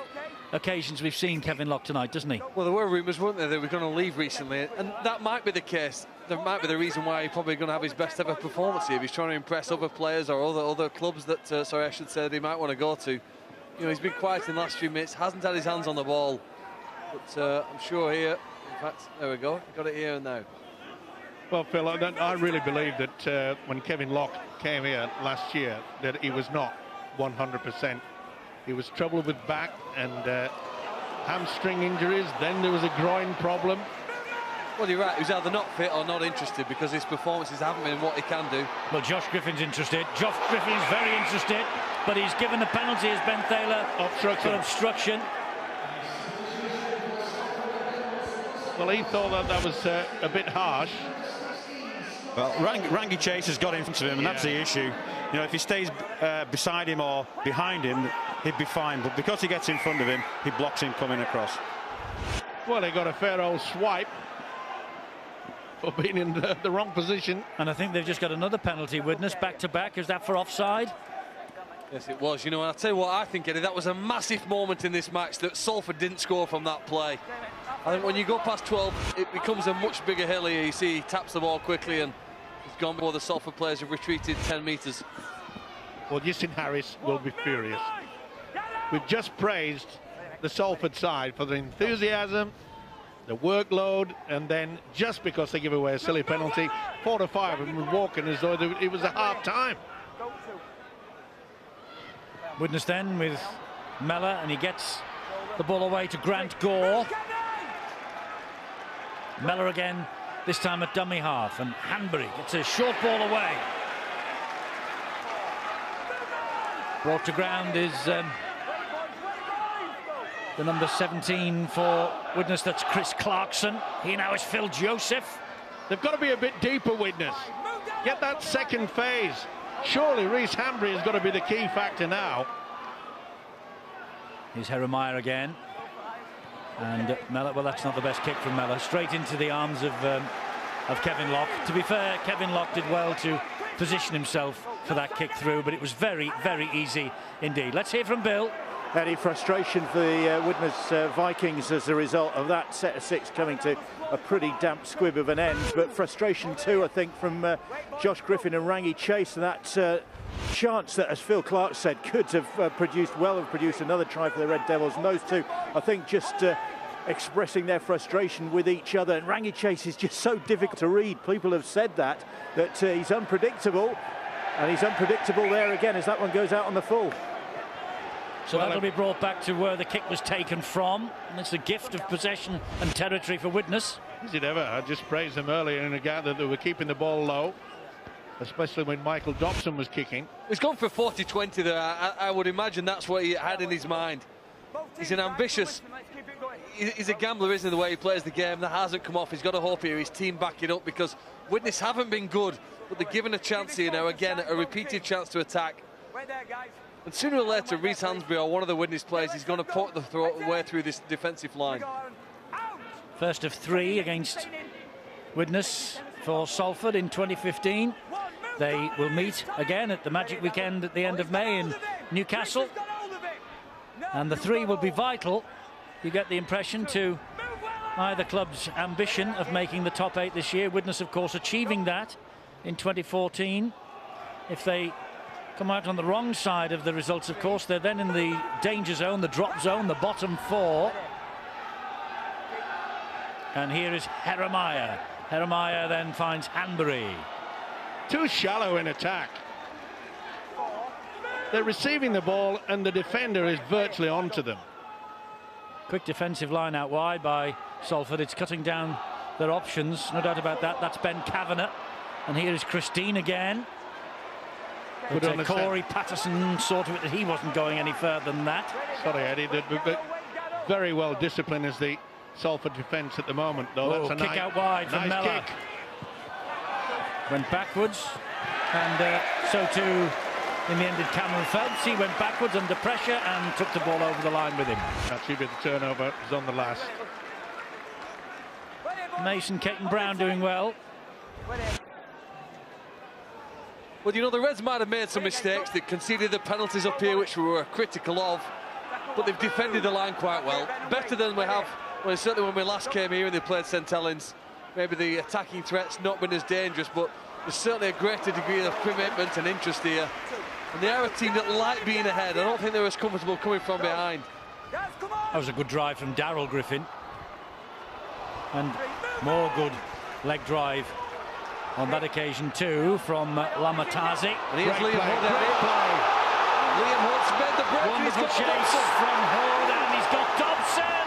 Speaker 1: occasions we've seen Kevin Locke tonight, doesn't he?
Speaker 3: Well, there were rumours, weren't there, that he was going to leave recently, and that might be the case. That might be the reason why he's probably going to have his best ever performance here. If he's trying to impress other players or other clubs that, sorry, I should say, that he might want to go to. You know, he's been quiet in the last few minutes, hasn't had his hands on the ball, but I'm sure here, in fact, there we go, got it here and now.
Speaker 2: Well, Phil, I really believe that when Kevin Locke came here last year, that he was not 100%. He was troubled with back and hamstring injuries. Then there was a groin problem.
Speaker 3: Well, you're right. He was either not fit or not interested because his performances haven't been what he can do.
Speaker 1: Well, Josh Griffin's interested. Josh Griffin's very interested, but he's given a penalty as Ben Thaler for obstruction.
Speaker 2: Well, he thought that was a bit harsh.
Speaker 4: Well, Rangi Chase has got in front of him, and that's the issue. You know, if he stays beside him or behind him, he'd be fine. But because he gets in front of him, he blocks him coming across.
Speaker 2: Well, they got a fair old swipe for being in the wrong position.
Speaker 1: And I think they've just got another penalty, Widnes, back-to-back. Is that for offside?
Speaker 3: Yes, it was. You know, and I'll tell you what I think, Eddie, that was a massive moment in this match that Salford didn't score from that play. I think when you go past 12, it becomes a much bigger hill here. You see he taps the ball quickly and he's gone before the Salford players have retreated 10 metres.
Speaker 2: Well, Justin Harris will be furious. We've just praised the Salford side for the enthusiasm, the workload, and then just because they give away a silly penalty, 4-5, and we're walking as though it was a half time.
Speaker 1: Widnes then with Mellor, and he gets the ball away to Grant Gore. Mellor again, this time at dummy half, and Hanbury gets a short ball away. Brought to ground is the number 17 for Widnes, that's Chris Clarkson. He now is Phil Joseph.
Speaker 2: They've got to be a bit deeper, Widnes. Get that second phase. Surely Reece Hanbury has got to be the key factor now.
Speaker 1: Here's Jeremiah again. And Mellor, well, that's not the best kick from Mellor. Straight into the arms of Kevin Locke. To be fair, Kevin Locke did well to position himself for that kick through, but it was very, very easy indeed. Let's hear from Bill.
Speaker 7: Eddie, frustration for the Widnes Vikings as a result of that set of 6 coming to a pretty damp squib of an end, but frustration too, I think, from Josh Griffin and Rangi Chase, and that chance that, as Phil Clark said, could have produced another try for the Red Devils. And those two, I think, just expressing their frustration with each other. And Rangi Chase is just so difficult to read. People have said that he's unpredictable, and he's unpredictable there again as that one goes out on the full.
Speaker 1: So that'll be brought back to where the kick was taken from, and it's a gift of possession and territory for Widnes.
Speaker 2: Is it ever? I just praised them earlier in regard that they were keeping the ball low. especially when Michael Dobson was kicking.
Speaker 3: He's gone for 40-20 there. I would imagine that's what he had in his mind. He's an ambitious... He's a gambler, isn't he, the way he plays the game. That hasn't come off. He's got to hope here his team back it up, because Widnes haven't been good, but they're given a chance here now. Again, a repeated chance to attack. And sooner or later, Rhys Hansberry, or one of the Widnes players, is going to put the way through this defensive line.
Speaker 1: First of 3 against Widnes for Salford in 2015. They will meet again at the Magic Weekend at the end of May in Newcastle. And the 3 will be vital, you get the impression, to either club's ambition of making the top 8 this year. Widnes, of course, achieving that in 2014. If they come out on the wrong side of the results, of course, they're then in the danger zone, the drop zone, the bottom 4. And here is Jeremiah. Jeremiah then finds Hanbury.
Speaker 2: Too shallow in attack. They're receiving the ball and the defender is virtually onto them.
Speaker 1: Quick defensive line out wide by Salford. It's cutting down their options, no doubt about that. That's Ben Kavanagh. And here is Christine again. But Corey Patterson saw to it that he wasn't going any further than that.
Speaker 2: Sorry, Eddie, but very well disciplined as the Salford defence at the moment, though.
Speaker 1: That's a kick out wide from Mellor.
Speaker 2: Kick.
Speaker 1: Went backwards, and so too in the end did Cameron Phelps. He went backwards under pressure and took the ball over the line with him.
Speaker 2: That should be the turnover. It was on the last.
Speaker 1: Mason Caton-Brown doing well.
Speaker 3: Well, you know, the Reds might have made some mistakes. They conceded the penalties up here, which we were critical of, but they've defended the line quite well. Better than we have, well, certainly when we last came here and they played St Helens. Maybe the attacking threat's not been as dangerous, but there's certainly a greater degree of commitment and interest here. And they are a team that like being ahead. I don't think they're as comfortable coming from behind.
Speaker 1: That was a good drive from Darryl Griffin. And more good leg drive on that occasion too from Lamatazi.
Speaker 3: And here's Liam Hood. Liam Hood's made the break.
Speaker 1: Wonderful chase from Hood, and he's got Dobson.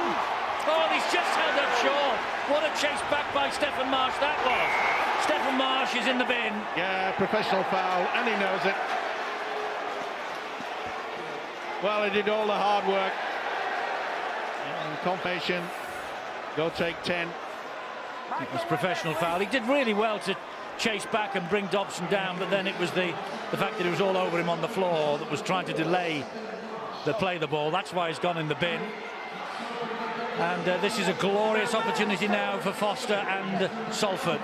Speaker 1: Oh, and he's just held up short. What a chase back by Stephen Marsh that was. Stephen Marsh is in the bin.
Speaker 2: Yeah, professional foul, and he knows it. Well, he did all the hard work. And confirmation. Go take 10.
Speaker 1: It was professional foul. He did really well to chase back and bring Dobson down, but then it was the fact that he was all over him on the floor that was trying to delay the play of the ball. That's why he's gone in the bin. And this is a glorious opportunity now for Foster and Salford.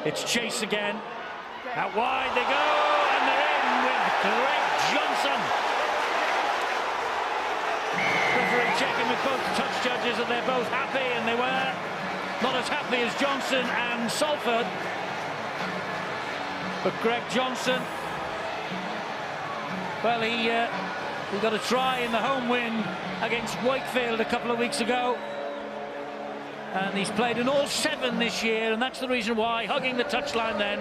Speaker 1: It's Chase again. Out wide they go, and they're in with Greg Johnson. Referee checking with both touch judges that they're both happy, and they were not as happy as Johnson and Salford. But Greg Johnson, well, he got a try in the home win against Wakefield a couple of weeks ago, and he's played in all 7 this year, and that's the reason why, hugging the touchline then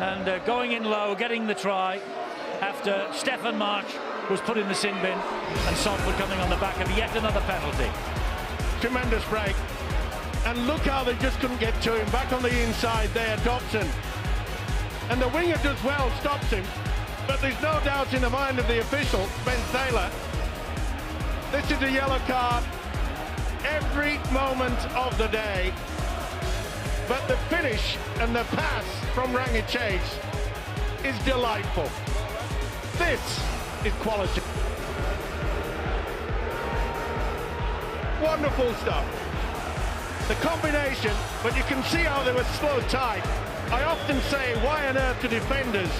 Speaker 1: and going in low, getting the try after Stephen March was put in the sin bin, and Salford coming on the back of yet another penalty.
Speaker 2: Tremendous break, and look how they just couldn't get to him. Back on the inside there, Dobson, and the winger does well, stops him. But there's no doubt in the mind of the official, Ben Taylor, this is a yellow card every moment of the day. But the finish and the pass from Rangi Chase is delightful. This is quality. Wonderful stuff. The combination, but you can see how they were slow tight. I often say, why on earth do defenders,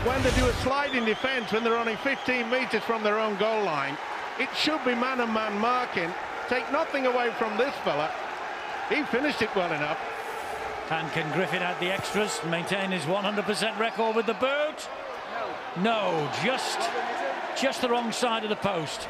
Speaker 2: when they do a sliding defence when they're only 15 metres from their own goal line, it should be man-on-man marking. Take nothing away from this fella. He finished it well enough.
Speaker 1: And can Griffin add the extras and maintain his 100% record with the boot? No, just the wrong side of the post.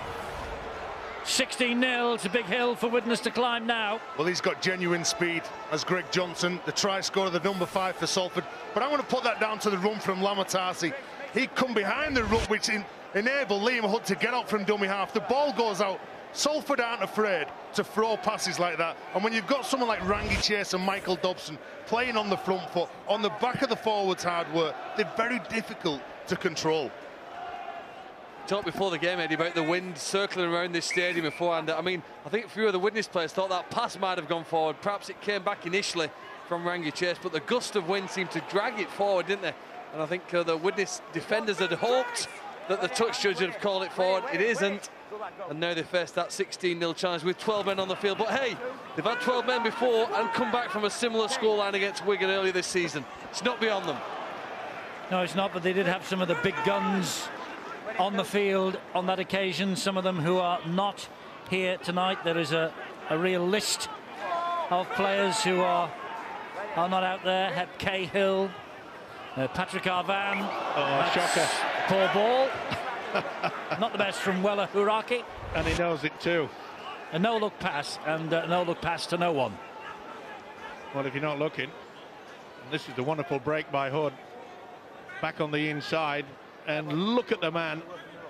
Speaker 1: 16-0. It's a big hill for Widnes to climb now.
Speaker 5: Well, he's got genuine speed as Greg Johnson, the try scorer, the number 5 for Salford. But I'm going to put that down to the run from Lamatazi. He come behind the run, which enabled Liam Hood to get out from dummy half. The ball goes out Salford aren't afraid to throw passes like that, and when you've got someone like Rangi Chase and Michael Dobson playing on the front foot, on the back of the forwards' hard work, they're very difficult to control.
Speaker 3: Talked before the game, Eddie, about the wind circling around this stadium beforehand. I mean, I think a few of the Widnes players thought that pass might have gone forward. Perhaps it came back initially from Rangi Chase, but the gust of wind seemed to drag it forward, didn't they? And I think the Widnes defenders had hoped that the touch judge would have called it forward. It isn't. And now they face that 16-0 challenge with 12 men on the field. But hey, they've had 12 men before and come back from a similar scoreline against Wigan earlier this season. It's not beyond them.
Speaker 1: No, it's not, but they did have some of the big guns on the field on that occasion, some of them who are not here tonight. There is a real list of players who are not out there. Hep Cahill, Patrick Arvan.
Speaker 2: Oh, shocker.
Speaker 1: Poor ball. Not the best from Wella Huraki.
Speaker 2: And he knows it too.
Speaker 1: A no-look pass, and no-look pass to no one.
Speaker 2: Well, if you're not looking, this is the wonderful break by Hood. Back on the inside, and look at the man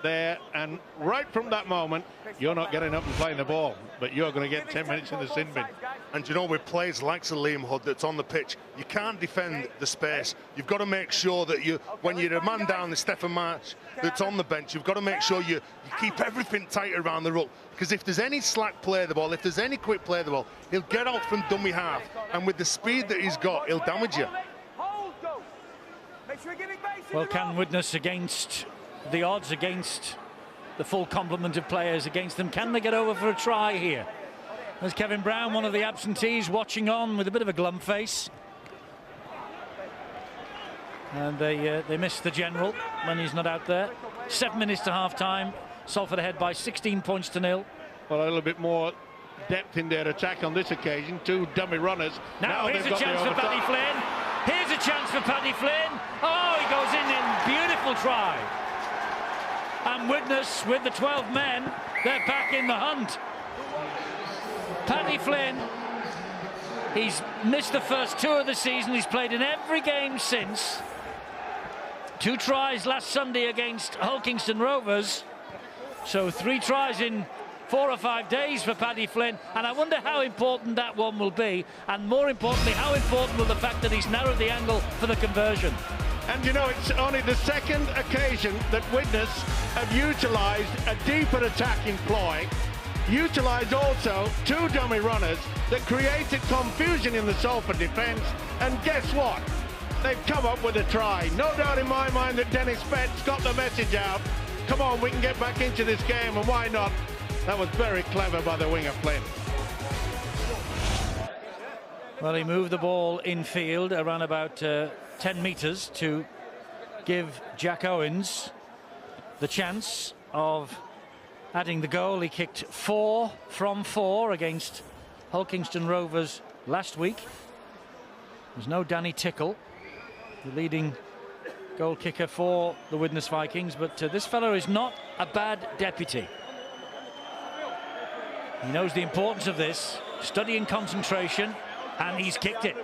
Speaker 2: there, and right from that moment, you're not getting up and playing the ball, but you're going to get 10 minutes in the sin bin.
Speaker 5: And you know, with players like Liam Hood that's on the pitch, you can't defend the space. You've got to make sure that when you're a man down, the Stephen March that's on the bench, you've got to make sure you keep everything tight around the ruck. Because if there's any slack play of the ball, if there's any quick play of the ball, he'll get out from dummy half, and with the speed that he's got, he'll damage you.
Speaker 1: Well, can Widnes, against the odds, against the full complement of players against them, can they get over for a try here? There's Kevin Brown, one of the absentees, watching on with a bit of a glum face. And they miss the general when he's not out there. 7 minutes to half-time. Salford ahead by 16 points to 0.
Speaker 2: Well, a little bit more depth in their attack on this occasion. Two dummy runners.
Speaker 1: Now here's a chance for Paddy Flynn. Here's a chance for Paddy Flynn. Oh, he goes in beautiful try. And Widnes, with the 12 men, they're back in the hunt. Paddy Flynn, he's missed the first 2 of the season. He's played in every game since. 2 tries last Sunday against Hull Kingston Rovers. So 3 tries in 4 or 5 days for Paddy Flynn, and I wonder how important that one will be, and more importantly, how important will the fact that he's narrowed the angle for the conversion.
Speaker 2: And you know, it's only the second occasion that Widnes have utilised a deeper attacking ploy, utilised also 2 dummy runners that created confusion in the Salford defence, and guess what? They've come up with a try. No doubt in my mind that Dennis Betts got the message out. Come on, we can get back into this game, and why not? That was very clever by the winger Flynn.
Speaker 1: Well, he moved the ball infield around about 10 metres to give Jack Owens the chance of adding the goal. He kicked 4 from 4 against Hull Kingston Rovers last week. There's no Danny Tickle, the leading goal kicker for the Widnes Vikings, but this fellow is not a bad deputy. He knows the importance of this, studying concentration, and he's kicked it.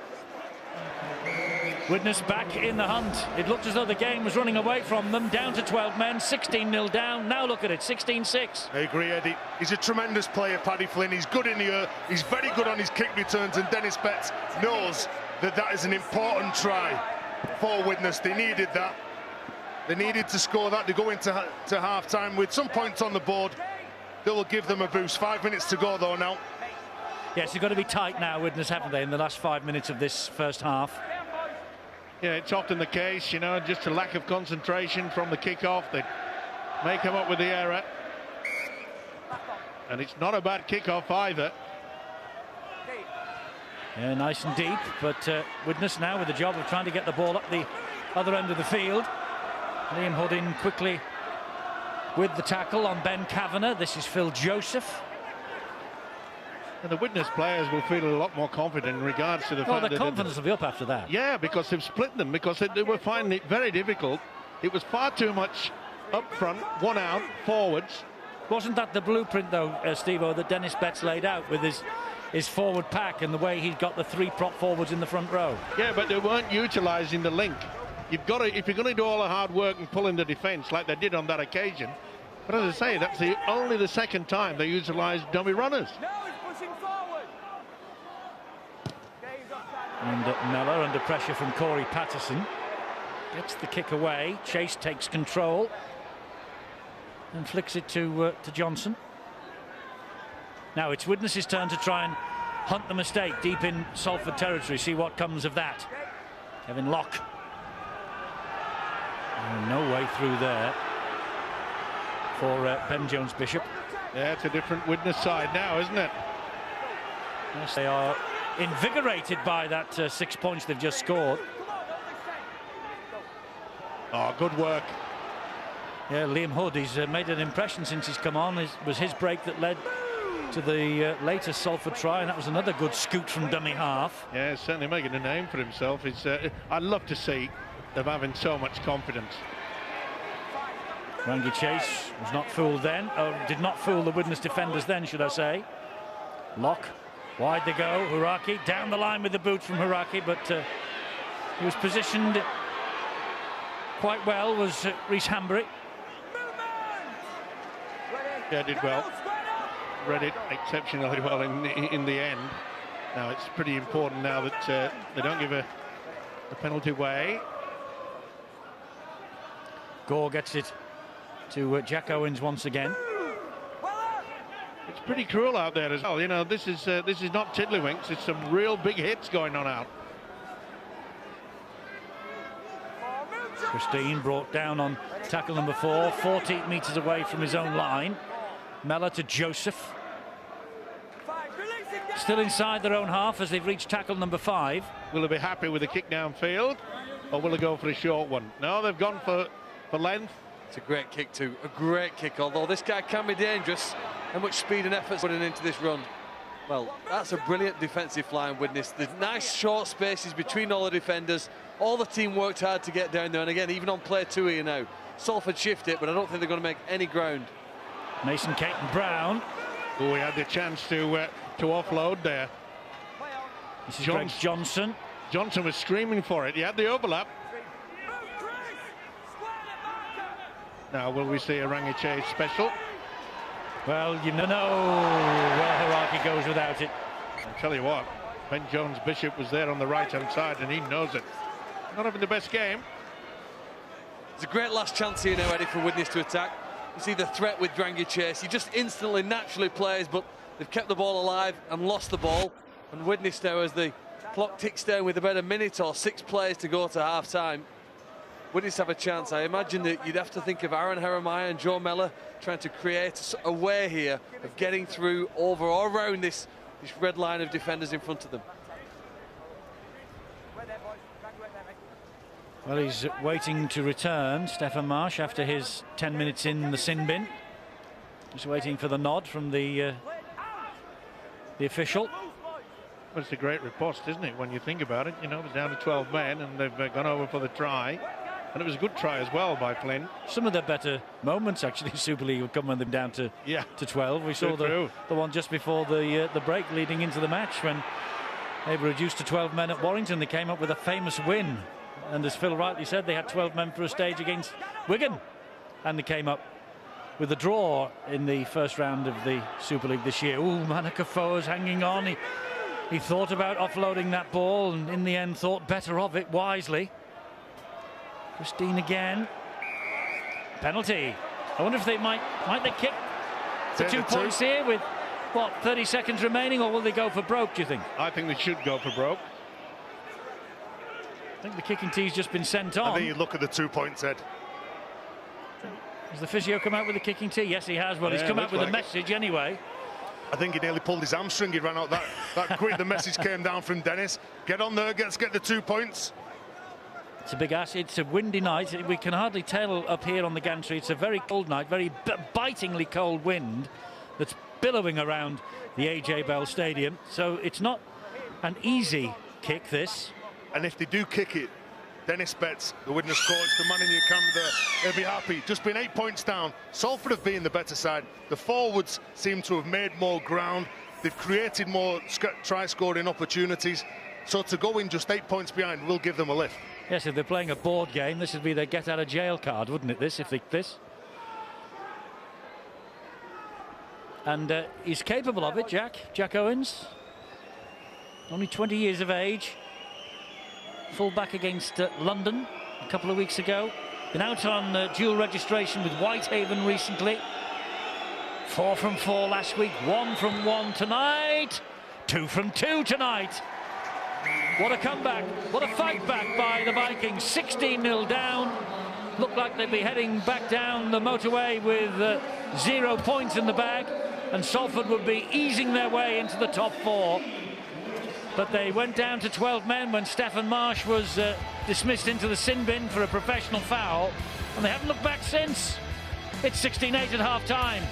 Speaker 1: Widnes back in the hunt. It looked as though the game was running away from them, down to 12 men, 16-0 down. Now look at it, 16-6.
Speaker 5: I agree, Eddie. He's a tremendous player, Paddy Flynn. He's good in the air. He's very good on his kick returns, and Dennis Betts knows that that is an important try for Widnes. They needed that. They needed to score that to go into half-time with some points on the board. That will give them a boost. 5 minutes to go, though, now.
Speaker 1: Yes, they've got to be tight now, Widnes, haven't they, in the last 5 minutes of this first half?
Speaker 2: Yeah, it's often the case, you know, just a lack of concentration from the kick-off. They may come up with the error. And it's not a bad kick-off either.
Speaker 1: Yeah, nice and deep, but Widnes now with the job of trying to get the ball up the other end of the field. Liam Hood in quickly with the tackle on Ben Kavanagh. This is Phil Joseph.
Speaker 2: And the Widnes players will feel a lot more confident in regards to the fact that...
Speaker 1: the confidence will be up after that.
Speaker 2: Yeah, because they've split them, because they were finding it very difficult. It was far too much up front, one out, forwards.
Speaker 1: Wasn't that the blueprint, though, Steve-O, that Dennis Betts laid out with his forward pack and the way he got the 3 prop forwards in the front row?
Speaker 2: Yeah, but they weren't utilising the link. You've got to, if you're going to do all the hard work and pull in the defence like they did on that occasion, But as I say, that's only the second time they utilised dummy runners.
Speaker 6: No, he's pushing forward. Okay, he's offside.
Speaker 1: And Mellor under pressure from Corey Patterson. Gets the kick away. Chase takes control and flicks it to Johnson. Now it's Widnes' turn to try and hunt the mistake deep in Salford territory. See what comes of that. Kevin Locke. No way through there for Ben Jones-Bishop.
Speaker 2: Yeah, it's a different Widnes side now, isn't it?
Speaker 1: Yes, they are invigorated by that 6 points they've just scored.
Speaker 2: Oh, good work.
Speaker 1: Yeah, Liam Hood, he's made an impression since he's come on. It was his break that led to the latest Salford try, and that was another good scoot from dummy half.
Speaker 2: Yeah, certainly making a name for himself. I'd love to see them having so much confidence.
Speaker 1: Rangi Chase was not fooled then, or did not fool the Widnes defenders then, should I say. Locke, wide they go. Huraki down the line with the boot from Huraki, but he was positioned quite well, was Rhys Hambury.
Speaker 2: Yeah, did well. Read it exceptionally well in the end. Now it's pretty important now that they don't give a penalty away.
Speaker 1: Gore gets it to Jack Owens once again.
Speaker 2: It's pretty cruel out there as well. You know, this is not tiddlywinks. It's some real big hits going on out.
Speaker 1: Christine brought down on tackle number 4, 14 metres away from his own line. Mellor to Joseph. Still inside their own half as they've reached tackle number 5.
Speaker 2: Will they be happy with the kick downfield, or will they go for a short one? No, they've gone for length.
Speaker 3: It's a great kick too, a great kick, although this guy can be dangerous. How much speed and effort's putting into this run? Well, that's a brilliant defensive line, Widnes. There's nice short spaces between all the defenders. All the team worked hard to get down there, and again, even on play 2 here now. Salford shift it, but I don't think they're going to make any ground.
Speaker 1: Mason Caton Brown.
Speaker 2: Oh, he had the chance to offload there.
Speaker 1: This is Greg Johnson.
Speaker 2: Johnson was screaming for it. He had the overlap. Now, will we see a Rangi Chase special?
Speaker 1: Well, you know where Huraki goes without it.
Speaker 2: I'll tell you what, Ben Jones-Bishop was there on the right-hand side, and he knows it. Not having the best game.
Speaker 3: It's a great last chance here now, Eddie, for Widnes to attack. You see the threat with Rangi Chase. He just instantly, naturally plays, but they've kept the ball alive and lost the ball. And Widnes now, as the clock ticks down with about a minute or 6 plays to go to half-time, Widnes have a chance. I imagine that you'd have to think of Aaron Jeremiah and Joe Mellor trying to create a way here of getting through, over or around this red line of defenders in front of them.
Speaker 1: Well, he's waiting to return, Stefan Marsh, after his 10 minutes in the sin bin. Just waiting for the nod from the official.
Speaker 2: Well, it's a great riposte, isn't it, when you think about it? You know, they're down to 12 men, and they've gone over for the try. And it was a good try as well by Flynn.
Speaker 1: Some of the better moments, actually, in Super League will come when they're down to 12. We saw the one just before the break leading into the match when they were reduced to 12 men at Warrington. They came up with a famous win. And as Phil rightly said, they had 12 men for a stage against Wigan. And they came up with a draw in the first round of the Super League this year. Ooh, Manakafoa's hanging on. He thought about offloading that ball and in the end thought better of it wisely. Christine again. Penalty. I wonder if they might they kick the 2 points here with, what, 30 seconds remaining, or will they go for broke, do you think?
Speaker 2: I think they should go for broke.
Speaker 1: I think the kicking tee's just been sent on.
Speaker 5: I think you look at the 2 points, Ed.
Speaker 1: Has the physio come out with the kicking tee? Yes, he has. Well, he's come out with a message anyway.
Speaker 5: I think he nearly pulled his hamstring. He ran out that quick. The message came down from Dennis. Get on there, let's get the 2 points.
Speaker 1: It's a big ass. It's a windy night. We can hardly tell up here on the gantry. It's a very cold night, very bitingly cold wind that's billowing around the AJ Bell Stadium. So it's not an easy kick, this.
Speaker 5: And if they do kick it, Dennis bets the Widnes coach, the man in your camera there, he'll be happy. Just been 8 points down. Salford have been the better side. The forwards seem to have made more ground. They've created more try-scoring opportunities. So to go in just 8 points behind will give them a lift.
Speaker 1: Yes, if they're playing a board game, this would be their get-out-of-jail card, wouldn't it, this, if they this? And he's capable of it, Jack Owens. Only 20 years of age. Full back against London a couple of weeks ago. Been out on dual registration with Whitehaven recently. 4 from 4 last week, 1 from 1 tonight. 2 from 2 tonight. What a comeback, what a fight back by the Vikings. 16-0 down. Looked like they'd be heading back down the motorway with 0 points in the bag, and Salford would be easing their way into the top 4. But they went down to 12 men when Stefan Marsh was dismissed into the sin bin for a professional foul, and they haven't looked back since. It's 16-8 at half-time.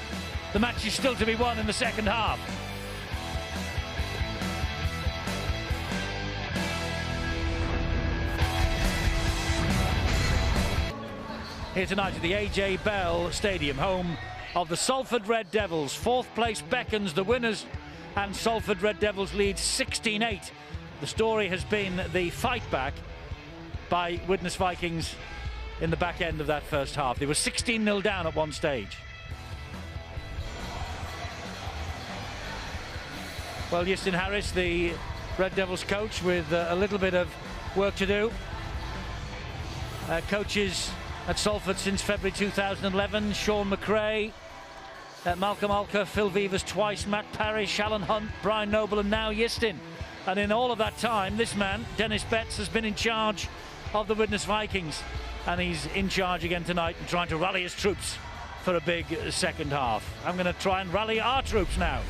Speaker 1: The match is still to be won in the second half. Here tonight at the A.J. Bell Stadium, home of the Salford Red Devils. 4th place beckons the winners, and Salford Red Devils lead 16-8. The story has been the fight back by Widnes Vikings in the back end of that first half. They were 16-0 down at one stage. Well, Justin Harris, the Red Devils coach, with a little bit of work to do. Coaches at Salford since February 2011, Sean McRae, Malcolm Alker, Phil Vivas twice, Matt Parrish, Alan Hunt, Brian Noble, and now Justin. And in all of that time, this man, Dennis Betts, has been in charge of the Widnes Vikings, and he's in charge again tonight and trying to rally his troops for a big second half. I'm going to try and rally our troops now.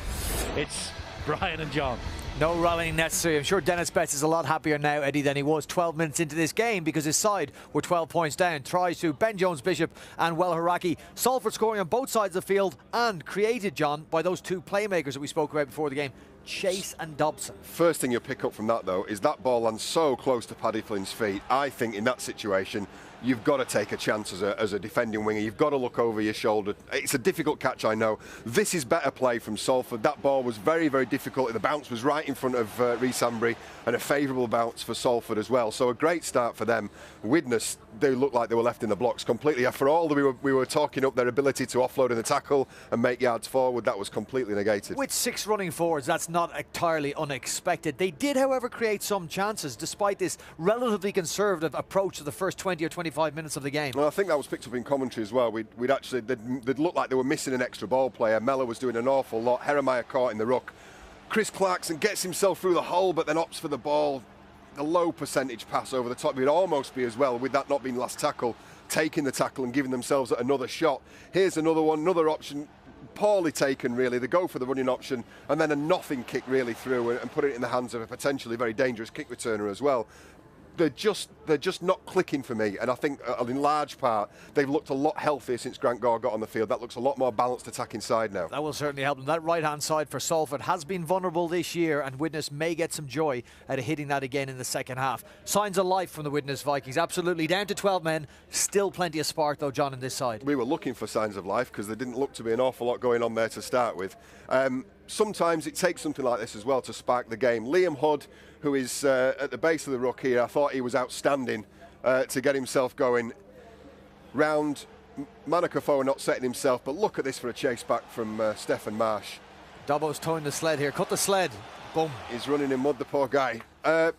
Speaker 1: It's Brian and John.
Speaker 8: No rallying necessary. I'm sure Dennis Betts is a lot happier now, Eddie, than he was 12 minutes into this game, because his side were 12 points down. Tries to Ben Jones-Bishop and Well Haraki. Salford scoring on both sides of the field, and created, John, by those 2 playmakers that we spoke about before the game, Chase and Dobson.
Speaker 9: First thing you'll pick up from that, though, is that ball lands so close to Paddy Flynn's feet. I think in that situation, you've got to take a chance as a defending winger. You've got to look over your shoulder. It's a difficult catch, I know. This is better play from Salford. That ball was very, very difficult. The bounce was right in front of Rhys Ambry, and a favourable bounce for Salford as well. So a great start for them. Widnes, they looked like they were left in the blocks completely. For all that we were talking up their ability to offload in the tackle and make yards forward, that was completely negated.
Speaker 8: With 6 running forwards, that's not entirely unexpected. They did, however, create some chances, despite this relatively conservative approach to the first 20 or 25 minutes of the game.
Speaker 9: Well, I think that was picked up in commentary as well. They'd looked like they were missing an extra ball player. Mellor was doing an awful lot. Heremiah caught in the ruck. Chris Clarkson gets himself through the hole, but then opts for the ball. A low percentage pass over the top. It would almost be as well, with that not being last tackle, taking the tackle and giving themselves another shot. Here's another one, another option, poorly taken really. They go for the running option, and then a nothing kick really through and put it in the hands of a potentially very dangerous kick returner as well. They're just not clicking for me, and I think in large part they've looked a lot healthier since Grant Gore got on the field. That looks a lot more balanced attacking side now.
Speaker 8: That will certainly help them. That right hand side for Salford has been vulnerable this year, and Widnes may get some joy out of hitting that again in the second half. Signs of life from the Widnes Vikings, absolutely. Down to 12 men, still plenty of spark though, John, in this side.
Speaker 9: We were looking for signs of life because there didn't look to be an awful lot going on there to start with. Sometimes it takes something like this as well to spark the game. Liam Hood, who is at the base of the ruck here, I thought he was outstanding to get himself going. Round Manakafoa not setting himself, but look at this for a chase back from Stefan Marsh.
Speaker 8: Dobbo's towing the sled here, cut the sled, boom.
Speaker 9: He's running in mud, the poor guy.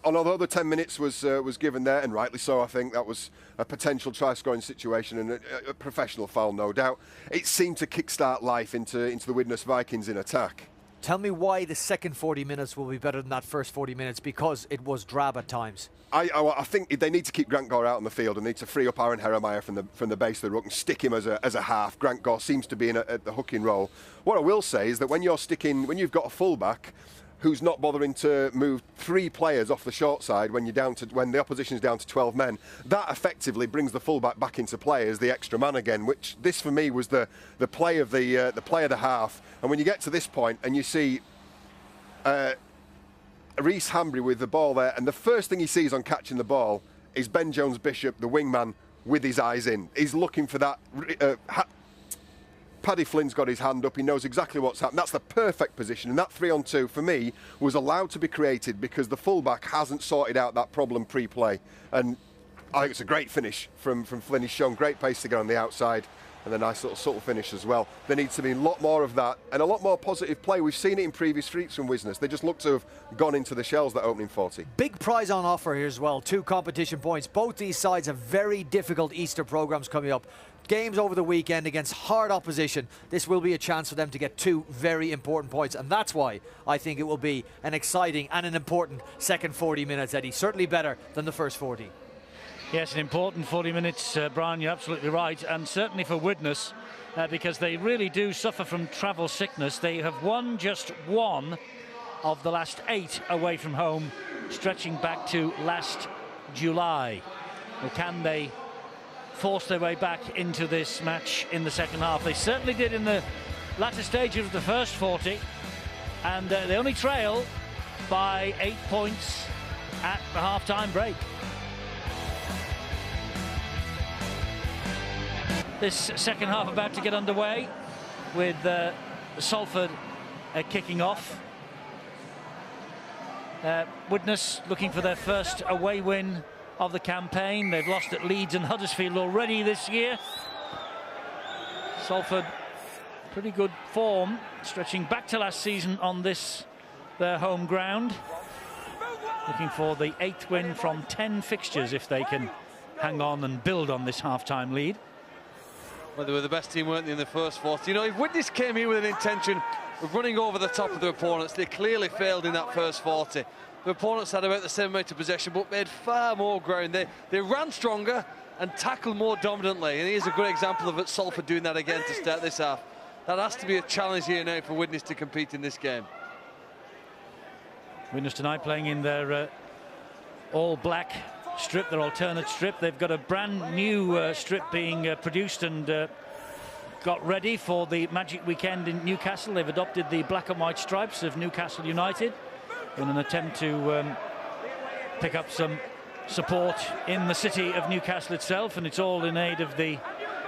Speaker 9: Although the 10 minutes was given there, and rightly so, I think that was a potential try-scoring situation and a professional foul, no doubt. It seemed to kickstart life into the Widnes Vikings in attack.
Speaker 8: Tell me why the second 40 minutes will be better than that first 40 minutes, because it was drab at times.
Speaker 9: I think they need to keep Grant Gore out on the field and need to free up Aaron Heremiah from the base of the ruck and stick him as a half. Grant Gore seems to be at the hooking role. What I will say is that when you've got a fullback who's not bothering to move 3 players off the short side when the opposition's down to 12 men, that effectively brings the fullback back into play as the extra man again, which this for me was the play of the half. And when you get to this point and you see Rhys Ambry with the ball there, and the first thing he sees on catching the ball is Ben Jones-Bishop, the wingman, with his eyes in. He's looking for that. Paddy Flynn's got his hand up, he knows exactly what's happened. That's the perfect position, and that 3-on-2 for me was allowed to be created because the fullback hasn't sorted out that problem pre-play. And I think it's a great finish from Flynn. He's shown great pace to get on the outside, and a nice little subtle finish as well. There needs to be a lot more of that and a lot more positive play. We've seen it in previous streaks from Widnes. They just look to have gone into the shells that opening 40.
Speaker 8: Big prize on offer here as well. 2 competition points. Both these sides have very difficult Easter programs coming up. Games over the weekend against hard opposition. This will be a chance for them to get 2 very important points, and that's why I think it will be an exciting and an important second 40 minutes, Eddie. Certainly better than the first 40.
Speaker 1: Yes, an important 40 minutes, Brian, you're absolutely right, and certainly for Widnes, because they really do suffer from travel sickness. They have won just 1 of the last 8 away from home, stretching back to last July. Well, can they force their way back into this match in the second half? They certainly did in the latter stages of the first 40, and they only trail by 8 points at the half-time break. This second half about to get underway with Salford kicking off. Widnes looking for their first away win of the campaign. They've lost at Leeds and Huddersfield already this year. Salford, pretty good form, stretching back to last season on this, their home ground. Looking for the 8th win from 10 fixtures if they can hang on and build on this half-time lead.
Speaker 3: Well, they were the best team, weren't they, in the first 40? You know, if Widnes came here with an intention of running over the top of their opponents, they clearly failed in that first 40. The opponents had about the same amount of possession, but made far more ground. They ran stronger and tackled more dominantly, and here's a good example of it, Salford doing that again to start this half. That has to be a challenge here now for Widnes to compete in this game.
Speaker 1: Widnes tonight playing in their all-black strip, their alternate strip. They've got a brand new strip being produced and got ready for the Magic Weekend in Newcastle. They've adopted the black and white stripes of Newcastle United in an attempt to pick up some support in the city of Newcastle itself, and it's all in aid of the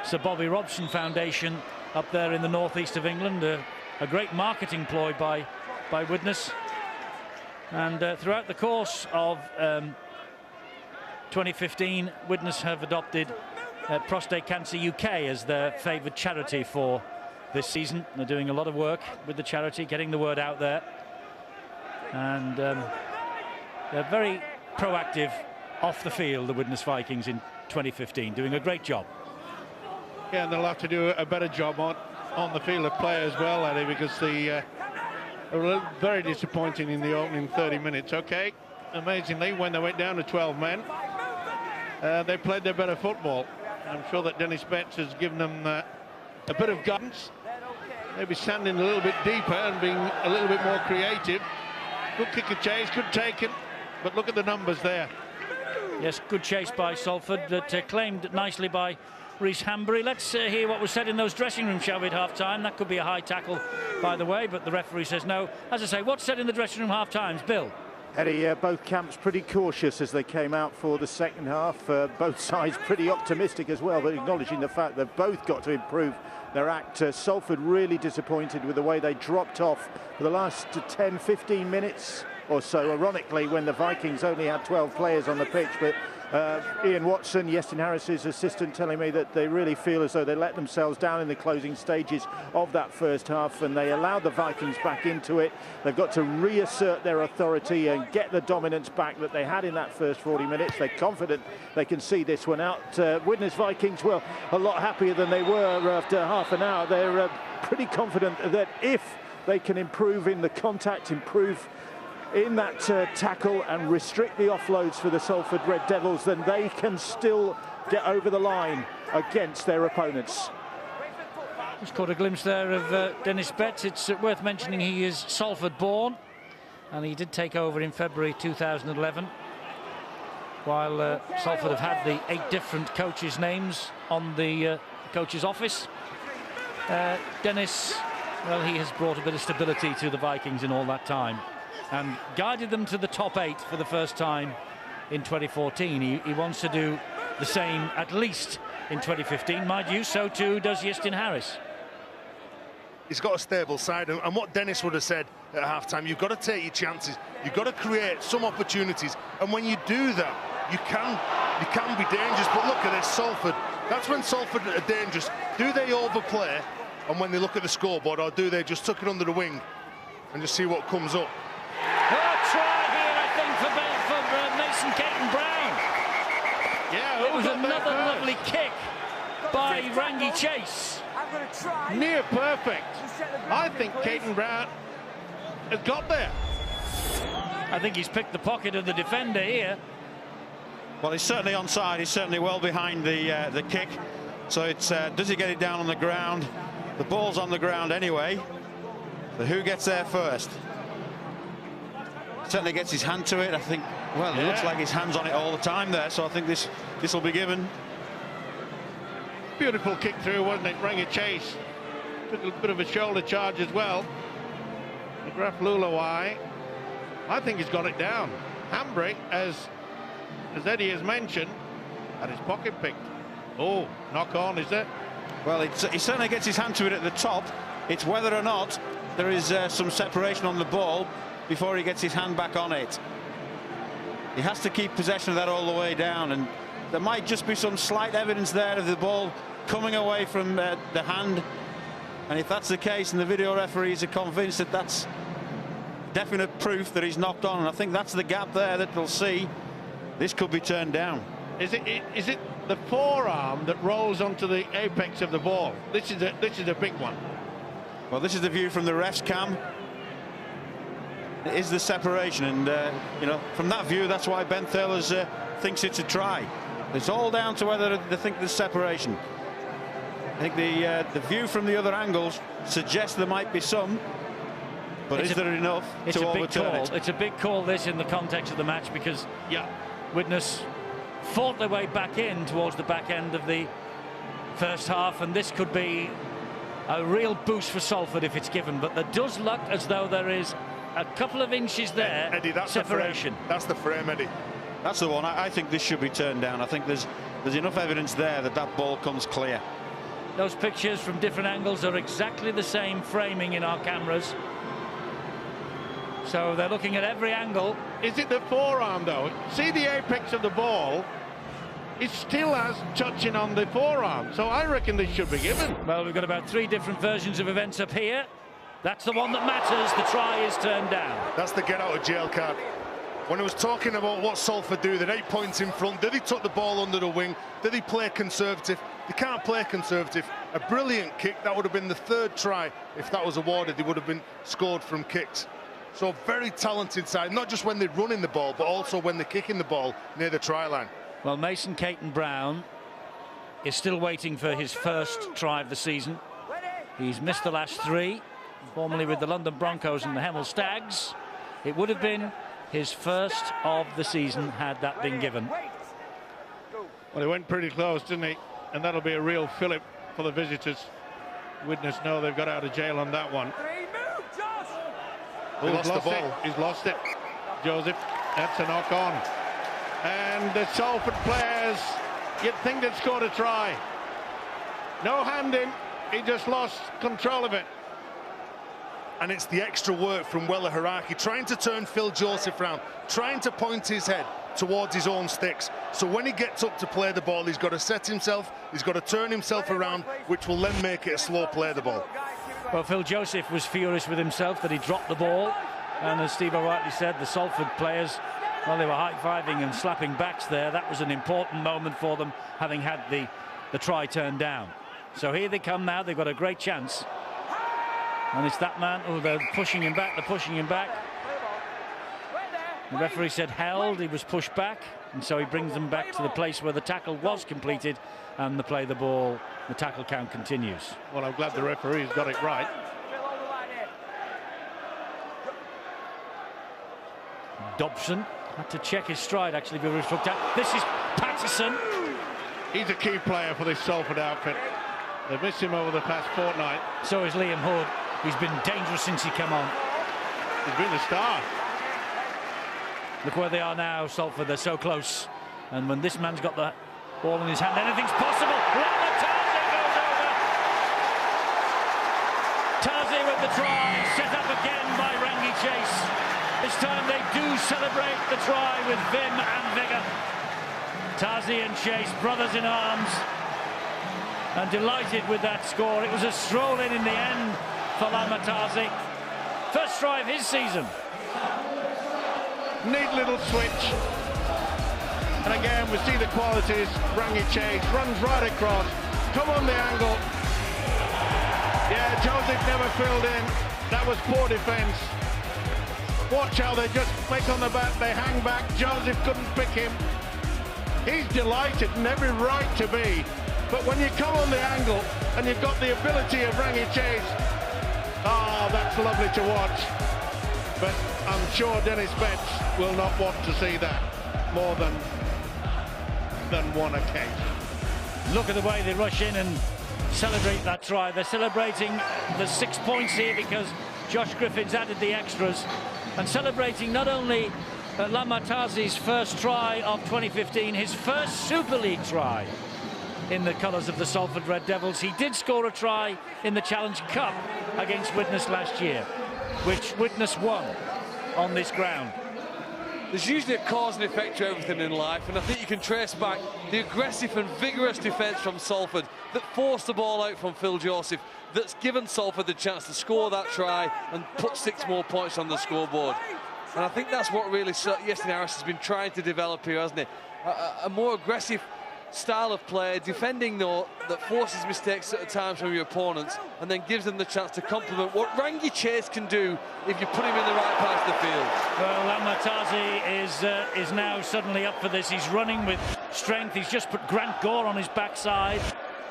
Speaker 1: Sir Bobby Robson Foundation up there in the northeast of England. A great marketing ploy by Widnes. And throughout the course of 2015, Widnes have adopted Prostate Cancer UK as their favoured charity for this season. They're doing a lot of work with the charity, getting the word out there. And they're very proactive off the field, the Widnes Vikings in 2015, doing a great job.
Speaker 2: Yeah, and they'll have to do a better job on the field of play as well, Eddie, because they were very disappointing in the opening 30 minutes. Okay, amazingly, when they went down to 12 men, they played their better football. I'm sure that Dennis Betts has given them a bit of guidance, maybe standing a little bit deeper and being a little bit more creative. Good kick and chase, good taken, but look at the numbers there.
Speaker 1: Yes, good chase by Salford, that claimed nicely by Rhys Hambury. Let's hear what was said in those dressing rooms, shall we, at half-time? That could be a high tackle, by the way, but the referee says no. As I say, what's said in the dressing room half-times, Bill?
Speaker 7: Eddie, both camps pretty cautious as they came out for the second half. Both sides pretty optimistic as well, but acknowledging the fact they've both got to improve their act. Salford really disappointed with the way they dropped off for the last 10-15 minutes or so, ironically, when the Vikings only had 12 players on the pitch. But Ian Watson, Iestyn Harris's assistant, telling me that they really feel as though they let themselves down in the closing stages of that first half, and they allowed the Vikings back into it. They've got to reassert their authority and get the dominance back that they had in that first 40 minutes. They're confident they can see this one out. Widnes Vikings, well, a lot happier than they were after half an hour. They're pretty confident that if they can improve in the contact, improve in that tackle and restrict the offloads for the Salford Red Devils, then they can still get over the line against their opponents.
Speaker 1: Just caught a glimpse there of Dennis Betts. It's worth mentioning he is Salford born, and he did take over in February 2011, while Salford have had the 8 different coaches' names on the coach's office. Dennis, well, he has brought a bit of stability to the Vikings in all that time and guided them to the top 8 for the first time in 2014. He wants to do the same at least in 2015. Mind you, so too does Iestyn Harris.
Speaker 5: He's got a stable side, and what Dennis would have said at half-time, you've got to take your chances, you've got to create some opportunities, and when you do that, you can be dangerous. But look at this, Salford That's when Salford are dangerous. Do they overplay, and when they look at the scoreboard, or do they just tuck it under the wing and just see what comes up?
Speaker 1: Try here, I think, for Mason Caton-Brown.
Speaker 2: Yeah,
Speaker 1: It was another lovely kick by Rangi Chase.
Speaker 6: I'm going to try.
Speaker 2: near perfect. I think Caton-Brown has got there.
Speaker 1: I think he's picked the pocket of the defender here.
Speaker 4: Well, he's certainly onside. He's certainly well behind the kick. So it's does he get it down on the ground? The ball's on the ground anyway. So who gets there first? Certainly gets his hand to it. I think. Well, it looks like his hand's on it all the time there. So I think this will be given.
Speaker 2: Beautiful kick through, wasn't it? Rangi Chase took a bit of a shoulder charge as well. McGrath Lulawai, I think he's got it down. Hambrick, as Eddie has mentioned, had his pocket picked. Oh, knock on, is it?
Speaker 4: Well, he certainly gets his hand to it at the top. It's whether or not there is some separation on the ball before he gets his hand back on it. He has to keep possession of that all the way down, and there might just be some slight evidence there of the ball coming away from the hand. And if that's the case, and the video referees are convinced that that's definite proof that he's knocked on, and I think that's the gap there that they'll see. This could be turned down.
Speaker 2: Is it the forearm that rolls onto the apex of the ball? This is a big one.
Speaker 4: Well, this is the view from the ref's cam. It is the separation, and you know, from that view, that's why Ben Thaler's thinks it's a try. It's all down to whether they think there's separation. I think the view from the other angles suggests there might be some, but is there enough to overturn it?
Speaker 1: It's a big call, this, in the context of the match, because Widnes fought their way back in towards the back end of the first half, and this could be a real boost for Salford if it's given. But there does look as though there is a couple of inches there.
Speaker 5: Eddie, that's
Speaker 1: separation.
Speaker 5: That's the frame, Eddie.
Speaker 4: That's the one. I think this should be turned down. I think there's enough evidence there that ball comes clear.
Speaker 1: Those pictures from different angles are exactly the same framing in our cameras. So they're looking at every angle.
Speaker 2: Is it the forearm, though? See the apex of the ball? It still has touching on the forearm, so I reckon this should be given.
Speaker 1: Well, we've got about 3 different versions of events up here. That's the one that matters. The try is turned down.
Speaker 5: That's the get out of jail card. When I was talking about what Salford do, they're 8 points in front. Did he tuck the ball under the wing? Did he play conservative? They can't play conservative. A brilliant kick. That would have been the 3rd try. If that was awarded, they would have been scored from kicks. So very talented side, not just when they're running the ball, but also when they're kicking the ball near the try line.
Speaker 1: Well, Mason Caton-Brown is still waiting for his first try of the season. He's missed the last 3, formerly with the London Broncos and the Hemel Stags. It would have been his first of the season had that been given.
Speaker 2: Well, he went pretty close, didn't he? And that'll be a real fillip for the visitors. Widnes know they've got out of jail on that one.
Speaker 5: He lost the ball.
Speaker 2: He's lost it. Joseph, that's a knock on. And the Salford players, you'd think they'd scored a try. No hand in, he just lost control of it.
Speaker 5: And it's the extra work from Welle Haraki, trying to turn Phil Joseph round, trying to point his head towards his own sticks. So when he gets up to play the ball, he's got to set himself, he's got to turn himself around, which will then make it a slow play the ball.
Speaker 1: Well, Phil Joseph was furious with himself that he dropped the ball, and as Steve rightly said, the Salford players, well, they were high-fiving and slapping backs there. That was an important moment for them, having had the try turned down. So here they come now. They've got a great chance, and it's that man. Oh, they're pushing him back. They're pushing him back. The referee said held. He was pushed back, and so he brings them back to the place where the tackle was completed, and the ball. The tackle count continues.
Speaker 2: Well, I'm glad the referee's got it right.
Speaker 1: Dobson had to check his stride, actually, before he was looked at. This is Patterson.
Speaker 2: He's a key player for this Salford outfit. They've missed him over the past fortnight.
Speaker 1: So is Liam Hood. He's been dangerous since he came on.
Speaker 2: He's been the star.
Speaker 1: Look where they are now, Salford. They're so close. And when this man's got the ball in his hand, anything's possible. Tazi goes over. Tazi with the try, set up again by Rangi Chase. This time they do celebrate the try with vim and vigour. Tazi and Chase, brothers in arms. and delighted with that score. It was a stroll in the end for Lamatazi. First try of his season.
Speaker 2: Neat little switch. And again, we see the qualities. Rangi Chase runs right across. Come on the angle. Yeah, Joseph never filled in. That was poor defence. Watch how they just make on the back. They hang back. Joseph couldn't pick him. He's delighted and every right to be. But when you come on the angle and you've got the ability of Rangi Chase, that's lovely to watch. But I'm sure Dennis Betts will not want to see that more than one occasion.
Speaker 1: Look at the way they rush in and celebrate that try. They're celebrating the 6 points here because Josh Griffin's added the extras, and celebrating not only Lamatazi's first try of 2015, his first Super League try in the colours of the Salford Red Devils. He did score a try in the Challenge Cup against Widnes last year, which Widnes won on this ground.
Speaker 3: There's usually a cause and effect to everything in life, and I think you can trace back the aggressive and vigorous defence from Salford that forced the ball out from Phil Joseph, that's given Salford the chance to score that try and put 6 more points on the scoreboard. And I think that's what really Iestyn Harris has been trying to develop here, hasn't he? A more aggressive style of play, defending though, that forces mistakes at times from your opponents and then gives them the chance to complement what Rangi Chase can do if you put him in the right part of the field.
Speaker 1: Well, Lamatazi is now suddenly up for this. He's running with strength. He's just put Grant Gore on his backside.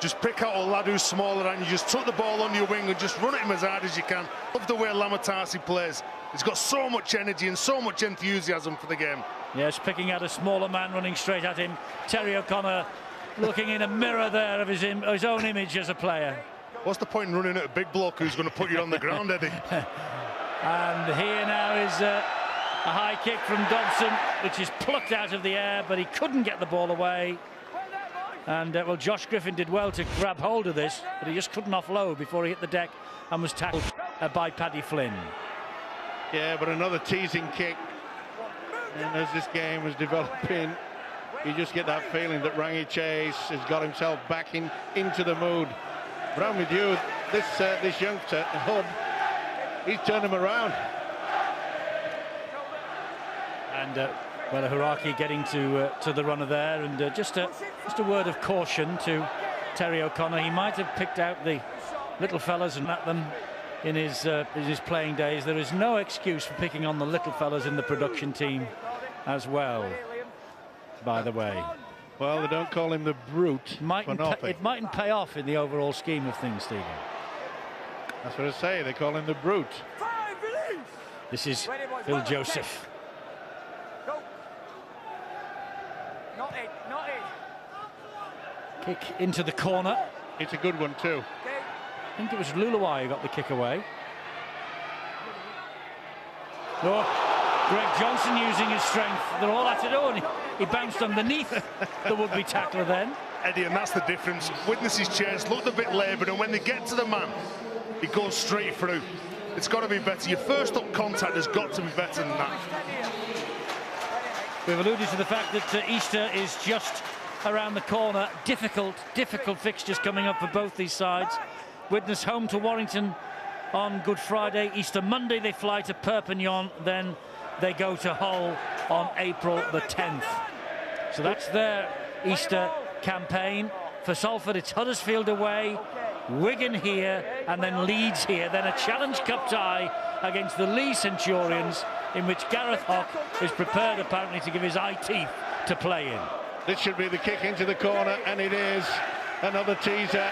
Speaker 5: Just pick out a lad who's smaller and you just tuck the ball on your wing and just run at him as hard as you can. Love the way Lamatazi plays. He's got so much energy and so much enthusiasm for the game.
Speaker 1: Yes, picking out a smaller man running straight at him. Terry O'Connor looking in a mirror there of his own image as a player.
Speaker 5: What's the point in running at a big bloke who's going to put you on the ground, Eddie?
Speaker 1: And here now is a high kick from Dobson, which is plucked out of the air, but he couldn't get the ball away. And well, Josh Griffin did well to grab hold of this, but he just couldn't offload before he hit the deck and was tackled by Paddy Flynn.
Speaker 2: Yeah, but another teasing kick. And as this game was developing, you just get that feeling that Rangi Chase has got himself back into the mood. But I'm with you, this youngster, Hood, he's turned him around.
Speaker 1: And well, Haraki getting to the runner there, and just a word of caution to Terry O'Connor. He might have picked out the little fellas and at them in his playing days. There is no excuse for picking on the little fellas in the production team as well, by the way.
Speaker 2: Well, they don't call him the brute for nothing.
Speaker 1: It mightn't pay off in the overall scheme of things, Stephen.
Speaker 2: That's what I say, they call him the brute.
Speaker 1: This is Phil Joseph.
Speaker 6: Not in.
Speaker 1: Kick into the corner.
Speaker 2: It's a good one too.
Speaker 1: I think it was Luluai who got the kick away. Oh, Greg Johnson using his strength. They're all at it. Oh, and he bounced underneath the would-be tackler then.
Speaker 5: Eddie, and that's the difference. Widnes' chase looked a bit laboured, and when they get to the man, he goes straight through. It's got to be better. Your first up contact has got to be better than that.
Speaker 1: We've alluded to the fact that Easter is just around the corner. Difficult fixtures coming up for both these sides. Widnes home to Warrington on Good Friday. Easter Monday they fly to Perpignan, then they go to Hull on April the 10th. So that's their Easter campaign. For Salford, it's Huddersfield away, Wigan here, and then Leeds here. Then a Challenge Cup tie against the Lee Centurions, in which Gareth Hock is prepared apparently to give his eye teeth to play in.
Speaker 2: This should be the kick into the corner, and it is. Another teaser.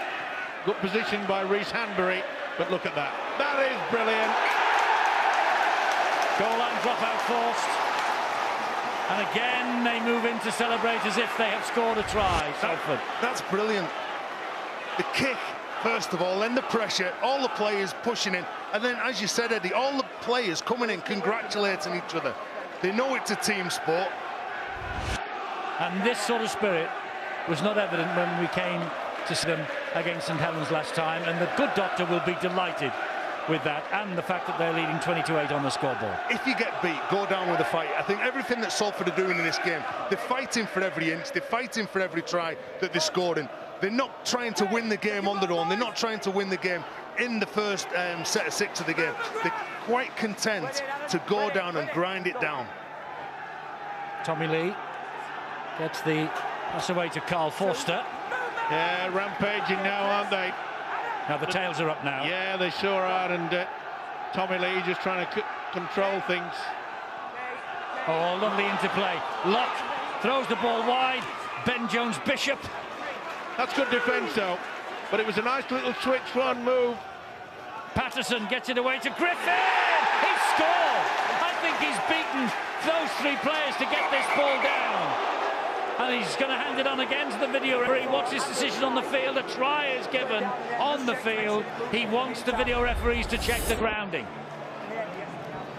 Speaker 2: Good position by Reece Hanbury, but look at that. That is brilliant.
Speaker 1: Goal line dropout forced. And again they move in to celebrate as if they have scored a try, Salford.
Speaker 5: That's brilliant. The kick, first of all, then the pressure, all the players pushing in, and then, as you said, Eddie, all the players coming in, congratulating each other. They know it's a team sport.
Speaker 1: And this sort of spirit was not evident when we came to see them against St Helens last time, and the good doctor will be delighted with that, and the fact that they're leading 20-8 on the scoreboard.
Speaker 5: If you get beat, go down with a fight. I think everything that Salford are doing in this game, they're fighting for every inch, they're fighting for every try that they're scoring. They're not trying to win the game on their own. They're not trying to win the game in the first set of 6 of the game. They're quite content to go down and grind it down.
Speaker 1: Tommy Lee gets the pass away to Carl Forster.
Speaker 2: Yeah, rampaging now, aren't they?
Speaker 1: Now the tails are up now.
Speaker 2: Yeah, they sure are, and Tommy Lee just trying to control things.
Speaker 1: Oh, lovely interplay. Locke throws the ball wide. Ben Jones-Bishop.
Speaker 2: That's good defence, though. But it was a nice little switch run move.
Speaker 1: Patterson gets it away to Griffin. He scored. I think he's beaten those 3 players to get this ball down. And he's going to hand it on again to the video referee. What's his decision on the field? A try is given on the field. He wants the video referees to check the grounding.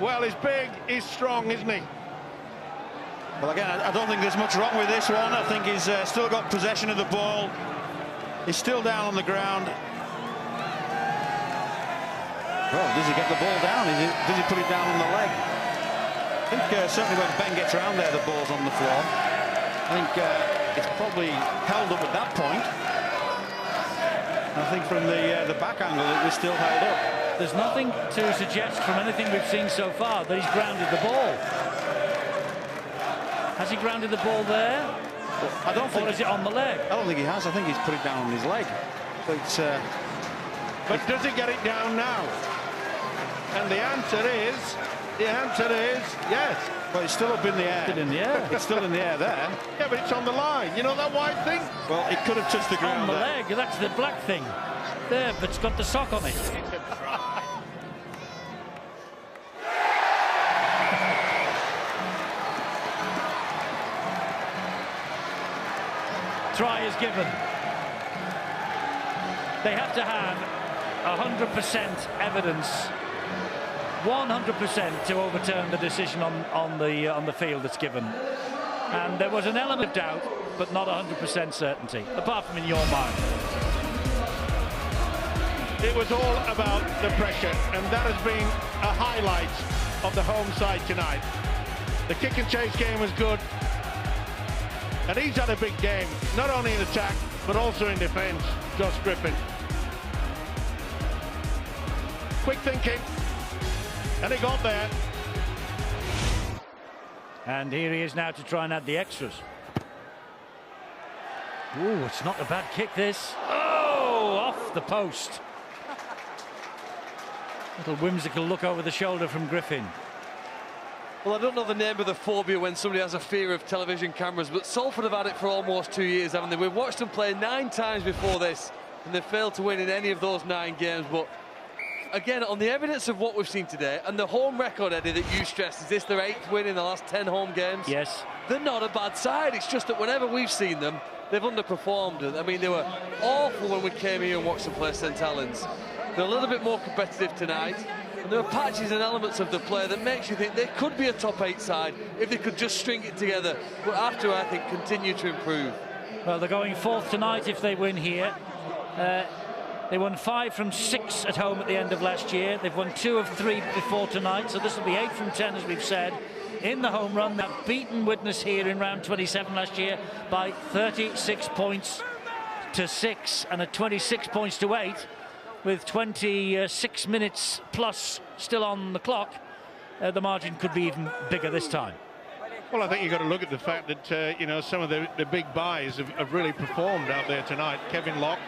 Speaker 2: Well, he's big, he's strong, isn't he?
Speaker 4: Well, again, I don't think there's much wrong with this one. I think he's still got possession of the ball. He's still down on the ground. Well, does he get the ball down? Does he put it down on the leg? I think certainly when Ben gets around there, the ball's on the floor. I think it's probably held up at that point. I think from the back angle, it was still held up.
Speaker 1: There's nothing to suggest from anything we've seen so far that he's grounded the ball. Has he grounded the ball there?
Speaker 4: Well, I don't think.
Speaker 1: Or is it on the leg?
Speaker 4: I don't think he has. I think he's put it down on his leg. But
Speaker 2: does he get it down now? And the answer is yes.
Speaker 4: Well, it's still up in the air.
Speaker 1: Still in the air.
Speaker 4: It's still in the air there.
Speaker 2: Yeah, but it's on the line. You know that white thing?
Speaker 4: Well, it could have touched the ground.
Speaker 1: On the
Speaker 4: there.
Speaker 1: leg. That's the black thing. There, but it's got the sock on it. Try is given. They have to have 100% evidence, 100% to overturn the decision on the field that's given. And there was an element of doubt, but not 100% certainty, apart from in your mind.
Speaker 2: It was all about the pressure, and that has been a highlight of the home side tonight. The kick and chase game was good. And he's had a big game, not only in attack, but also in defence, Josh Griffin. Quick thinking, and he got there.
Speaker 1: And here he is now to try and add the extras. Ooh, it's not a bad kick, this. Oh, off the post. Little whimsical look over the shoulder from Griffin.
Speaker 3: Well, I don't know the name of the phobia when somebody has a fear of television cameras, but Salford have had it for almost 2 years, haven't they? We've watched them play 9 times before this, and they've failed to win in any of those 9 games. But again, on the evidence of what we've seen today, and the home record, Eddie, that you stressed, is this their 8th win in the last 10 home games?
Speaker 1: Yes.
Speaker 3: They're not a bad side. It's just that whenever we've seen them, they've underperformed. I mean, they were awful when we came here and watched them play St Helens. They're a little bit more competitive tonight. And there are patches and elements of the play that makes you think they could be a top 8 side if they could just string it together. But after, I think, continue to improve.
Speaker 1: Well, they're going 4th tonight if they win here. They won 5 from 6 at home at the end of last year. They've won 2 of 3 before tonight, so this will be 8 from 10, as we've said. In the home run, they've beaten Widnes here in round 27 last year by 36 points to 6 and at 26 points to 8. With 26 minutes plus still on the clock, the margin could be even bigger this time.
Speaker 2: Well, I think you've got to look at the fact that, you know, some of the big buys have really performed out there tonight. Kevin Locke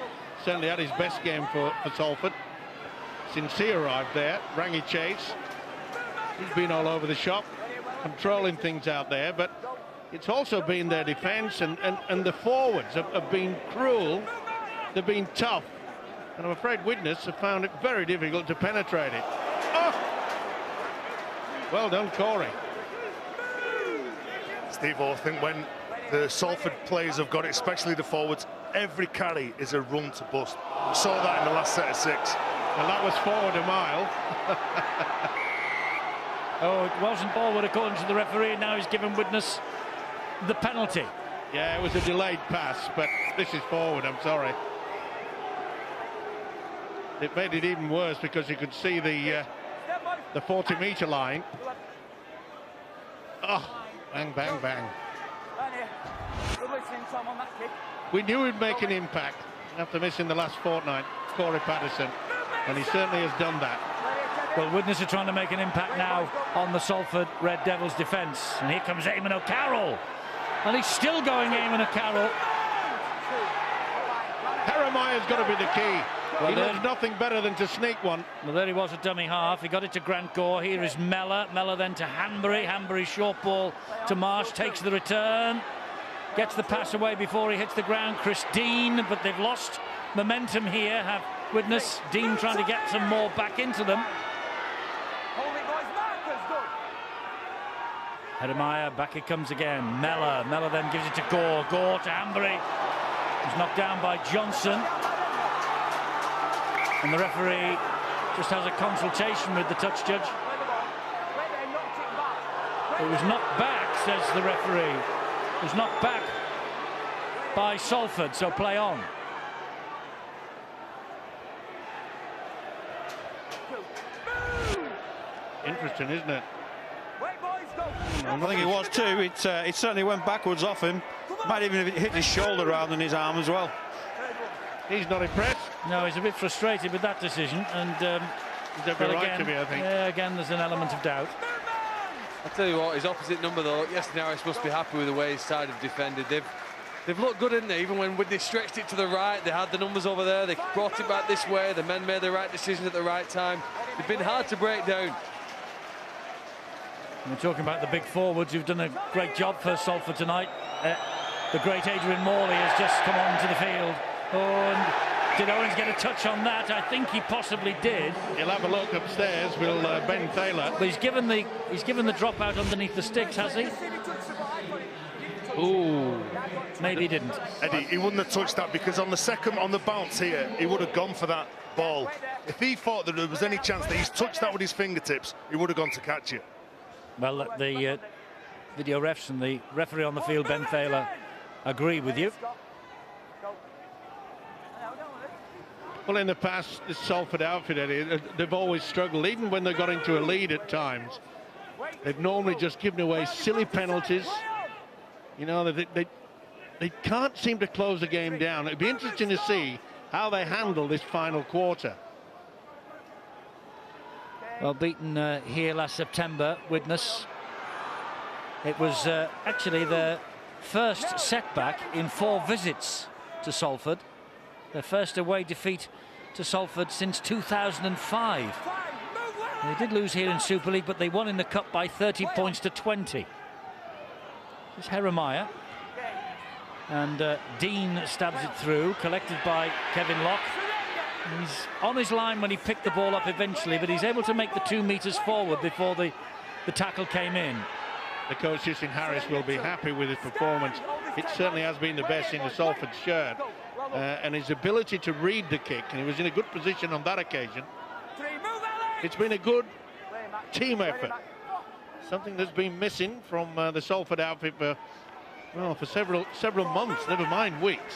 Speaker 2: certainly had his best game for Salford. Sincere arrived there. Rangi Chase, he's been all over the shop, controlling things out there. But it's also been their defence, and the forwards have been cruel. They've been tough. And I'm afraid Widnes have found it very difficult to penetrate it. Oh! Well done, Corey.
Speaker 5: Steve, I think when the Salford players have got it, especially the forwards, every carry is a run to bust. We saw that in the last set of 6.
Speaker 2: And that was forward a mile.
Speaker 1: Oh, it wasn't forward according to the referee. Now he's given Widnes the penalty.
Speaker 2: Yeah, it was a delayed pass, but this is forward, I'm sorry. It made it even worse because you could see the 40-metre line. Oh, bang, bang, bang. We knew he'd make an impact after missing the last fortnight, Corey Patterson, and he certainly has done that.
Speaker 1: Well, Widnes are trying to make an impact now on the Salford Red Devils defence. And here comes Eamon O'Carroll. And he's still going, Eamon O'Carroll.
Speaker 2: Jeremiah's got to be the key.
Speaker 1: Well,
Speaker 2: he loves nothing better than to sneak one.
Speaker 1: Well, there he was at dummy half. He got it to Grant Gore. Here is Mellor. Mellor then to Hanbury. Hanbury short ball to Marsh. Takes the return. Gets the pass away before he hits the ground. Chris Dean, but they've lost momentum here. Have Widnes. Dean trying to get some more back into them. Jeremiah, back it comes again. Mellor. Mellor then gives it to Gore. Gore to Hanbury. He's knocked down by Johnson. And the referee just has a consultation with the touch judge. It was knocked back, says the referee. It was knocked back by Salford, so play on.
Speaker 2: Interesting, isn't it?
Speaker 4: I think it was too. It certainly went backwards off him. Might even have hit his shoulder rather than his arm as well.
Speaker 2: He's not impressed.
Speaker 1: No, he's a bit frustrated with that decision. And
Speaker 2: he's every right to be, I think.
Speaker 1: Yeah, again, there's an element of doubt.
Speaker 3: I'll tell you what, his opposite number though, yesterday Harris must be happy with the way his side have defended. They've looked good, didn't they? Even when they stretched it to the right, they had the numbers over there, they brought it back this way, the men made the right decision at the right time. They've been hard to break down.
Speaker 1: We're talking about the big forwards who've done a great job for Salford tonight. The great Adrian Morley has just come onto the field. Oh, and did Owens get a touch on that? I think he possibly did.
Speaker 2: He'll have a look upstairs, will Ben Thaler.
Speaker 1: But he's given the drop out underneath the sticks, has he?
Speaker 3: Ooh.
Speaker 1: Maybe he didn't.
Speaker 5: Eddie, he wouldn't have touched that because on the bounce here, he would have gone for that ball. If he thought that there was any chance that he's touched that with his fingertips, he would have gone to catch it.
Speaker 1: Well, the video refs and the referee on the field, Ben Thaler, agree with you.
Speaker 2: Well, in the past, the Salford outfit, Eddie, they've always struggled, even when they got into a lead at times. They've normally just given away silly penalties. You know, they can't seem to close the game down. It'd be interesting to see how they handle this final quarter.
Speaker 1: Well, beaten here last September, Widnes. It was actually their first setback in 4 visits to Salford. Their first away defeat to Salford since 2005. They did lose here in Super League, but they won in the Cup by 30 points to 20. It's Jeremiah. And Dean stabs it through, collected by Kevin Locke. He's on his line when he picked the ball up eventually, but he's able to make the 2 meters forward before the tackle came in.
Speaker 2: The coach, Justin Harris, will be happy with his performance. It certainly has been the best in the Salford shirt. And his ability to read the kick, and he was in a good position on that occasion. It's been a good team effort. Something that's been missing from the Salford outfit for several months, never mind weeks.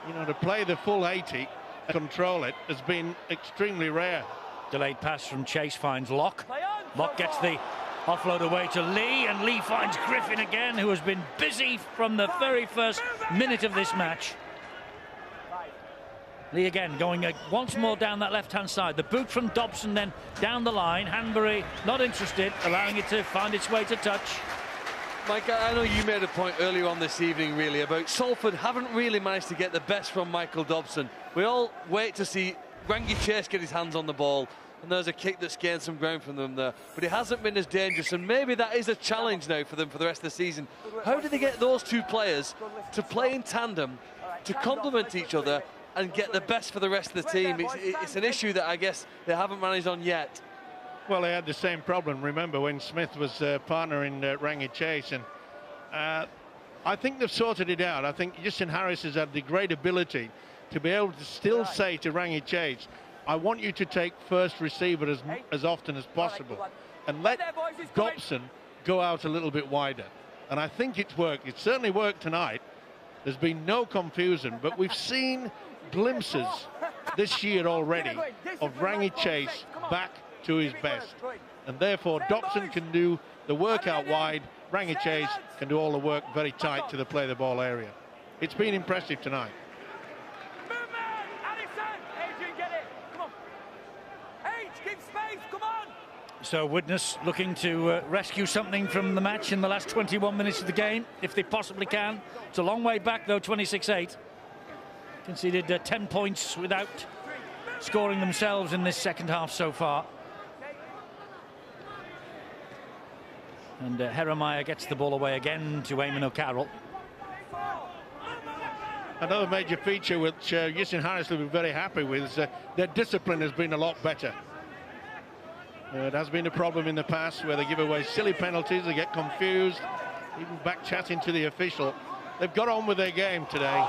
Speaker 2: You know, to play the full 80 and control it has been extremely rare.
Speaker 1: Delayed pass from Chase finds Locke. Locke gets the offload away to Lee, and Lee finds Griffin again, who has been busy from the very first minute of this match. Lee again going once more down that left-hand side. The boot from Dobson then down the line. Hanbury not interested, allowing it to find its way to touch.
Speaker 3: Mike, I know you made a point earlier on this evening really about Salford haven't really managed to get the best from Michael Dobson. We all wait to see Rangi Chase get his hands on the ball, and there's a kick that's gained some ground from them there, but it hasn't been as dangerous, and maybe that is a challenge now for them for the rest of the season. How do they get those 2 players to play in tandem, to complement each other and get the best for the rest of the team? It's an issue that I guess they haven't managed on yet.
Speaker 2: Well, they had the same problem, remember, when Smith was partnering Rangi Chase, and I think they've sorted it out. I think Justin Harris has had the great ability to be able to still say to Rangi Chase, I want you to take first receiver as often as possible, and let Dobson go out a little bit wider. And I think it's worked. It certainly worked tonight. There's been no confusion, but we've seen glimpses this year already of Rangi Chase back to his best, and therefore Dobson can do the work out wide. Rangi Chase can do all the work very tight to the play the ball area. It's been impressive tonight.
Speaker 6: Movement! Addison! Adrian, get it! Come on! H, give space! Come on!
Speaker 1: So Widnes looking to rescue something from the match in the last 21 minutes of the game, if they possibly can. It's a long way back, though, 26-8. Conceded 10 points without scoring themselves in this second half so far. And Heremiah gets the ball away again to Eamon O'Carroll.
Speaker 2: Another major feature which Justin Harris will be very happy with is their discipline has been a lot better. It has been a problem in the past where they give away silly penalties, they get confused, even back chatting to the official. They've got on with their game today.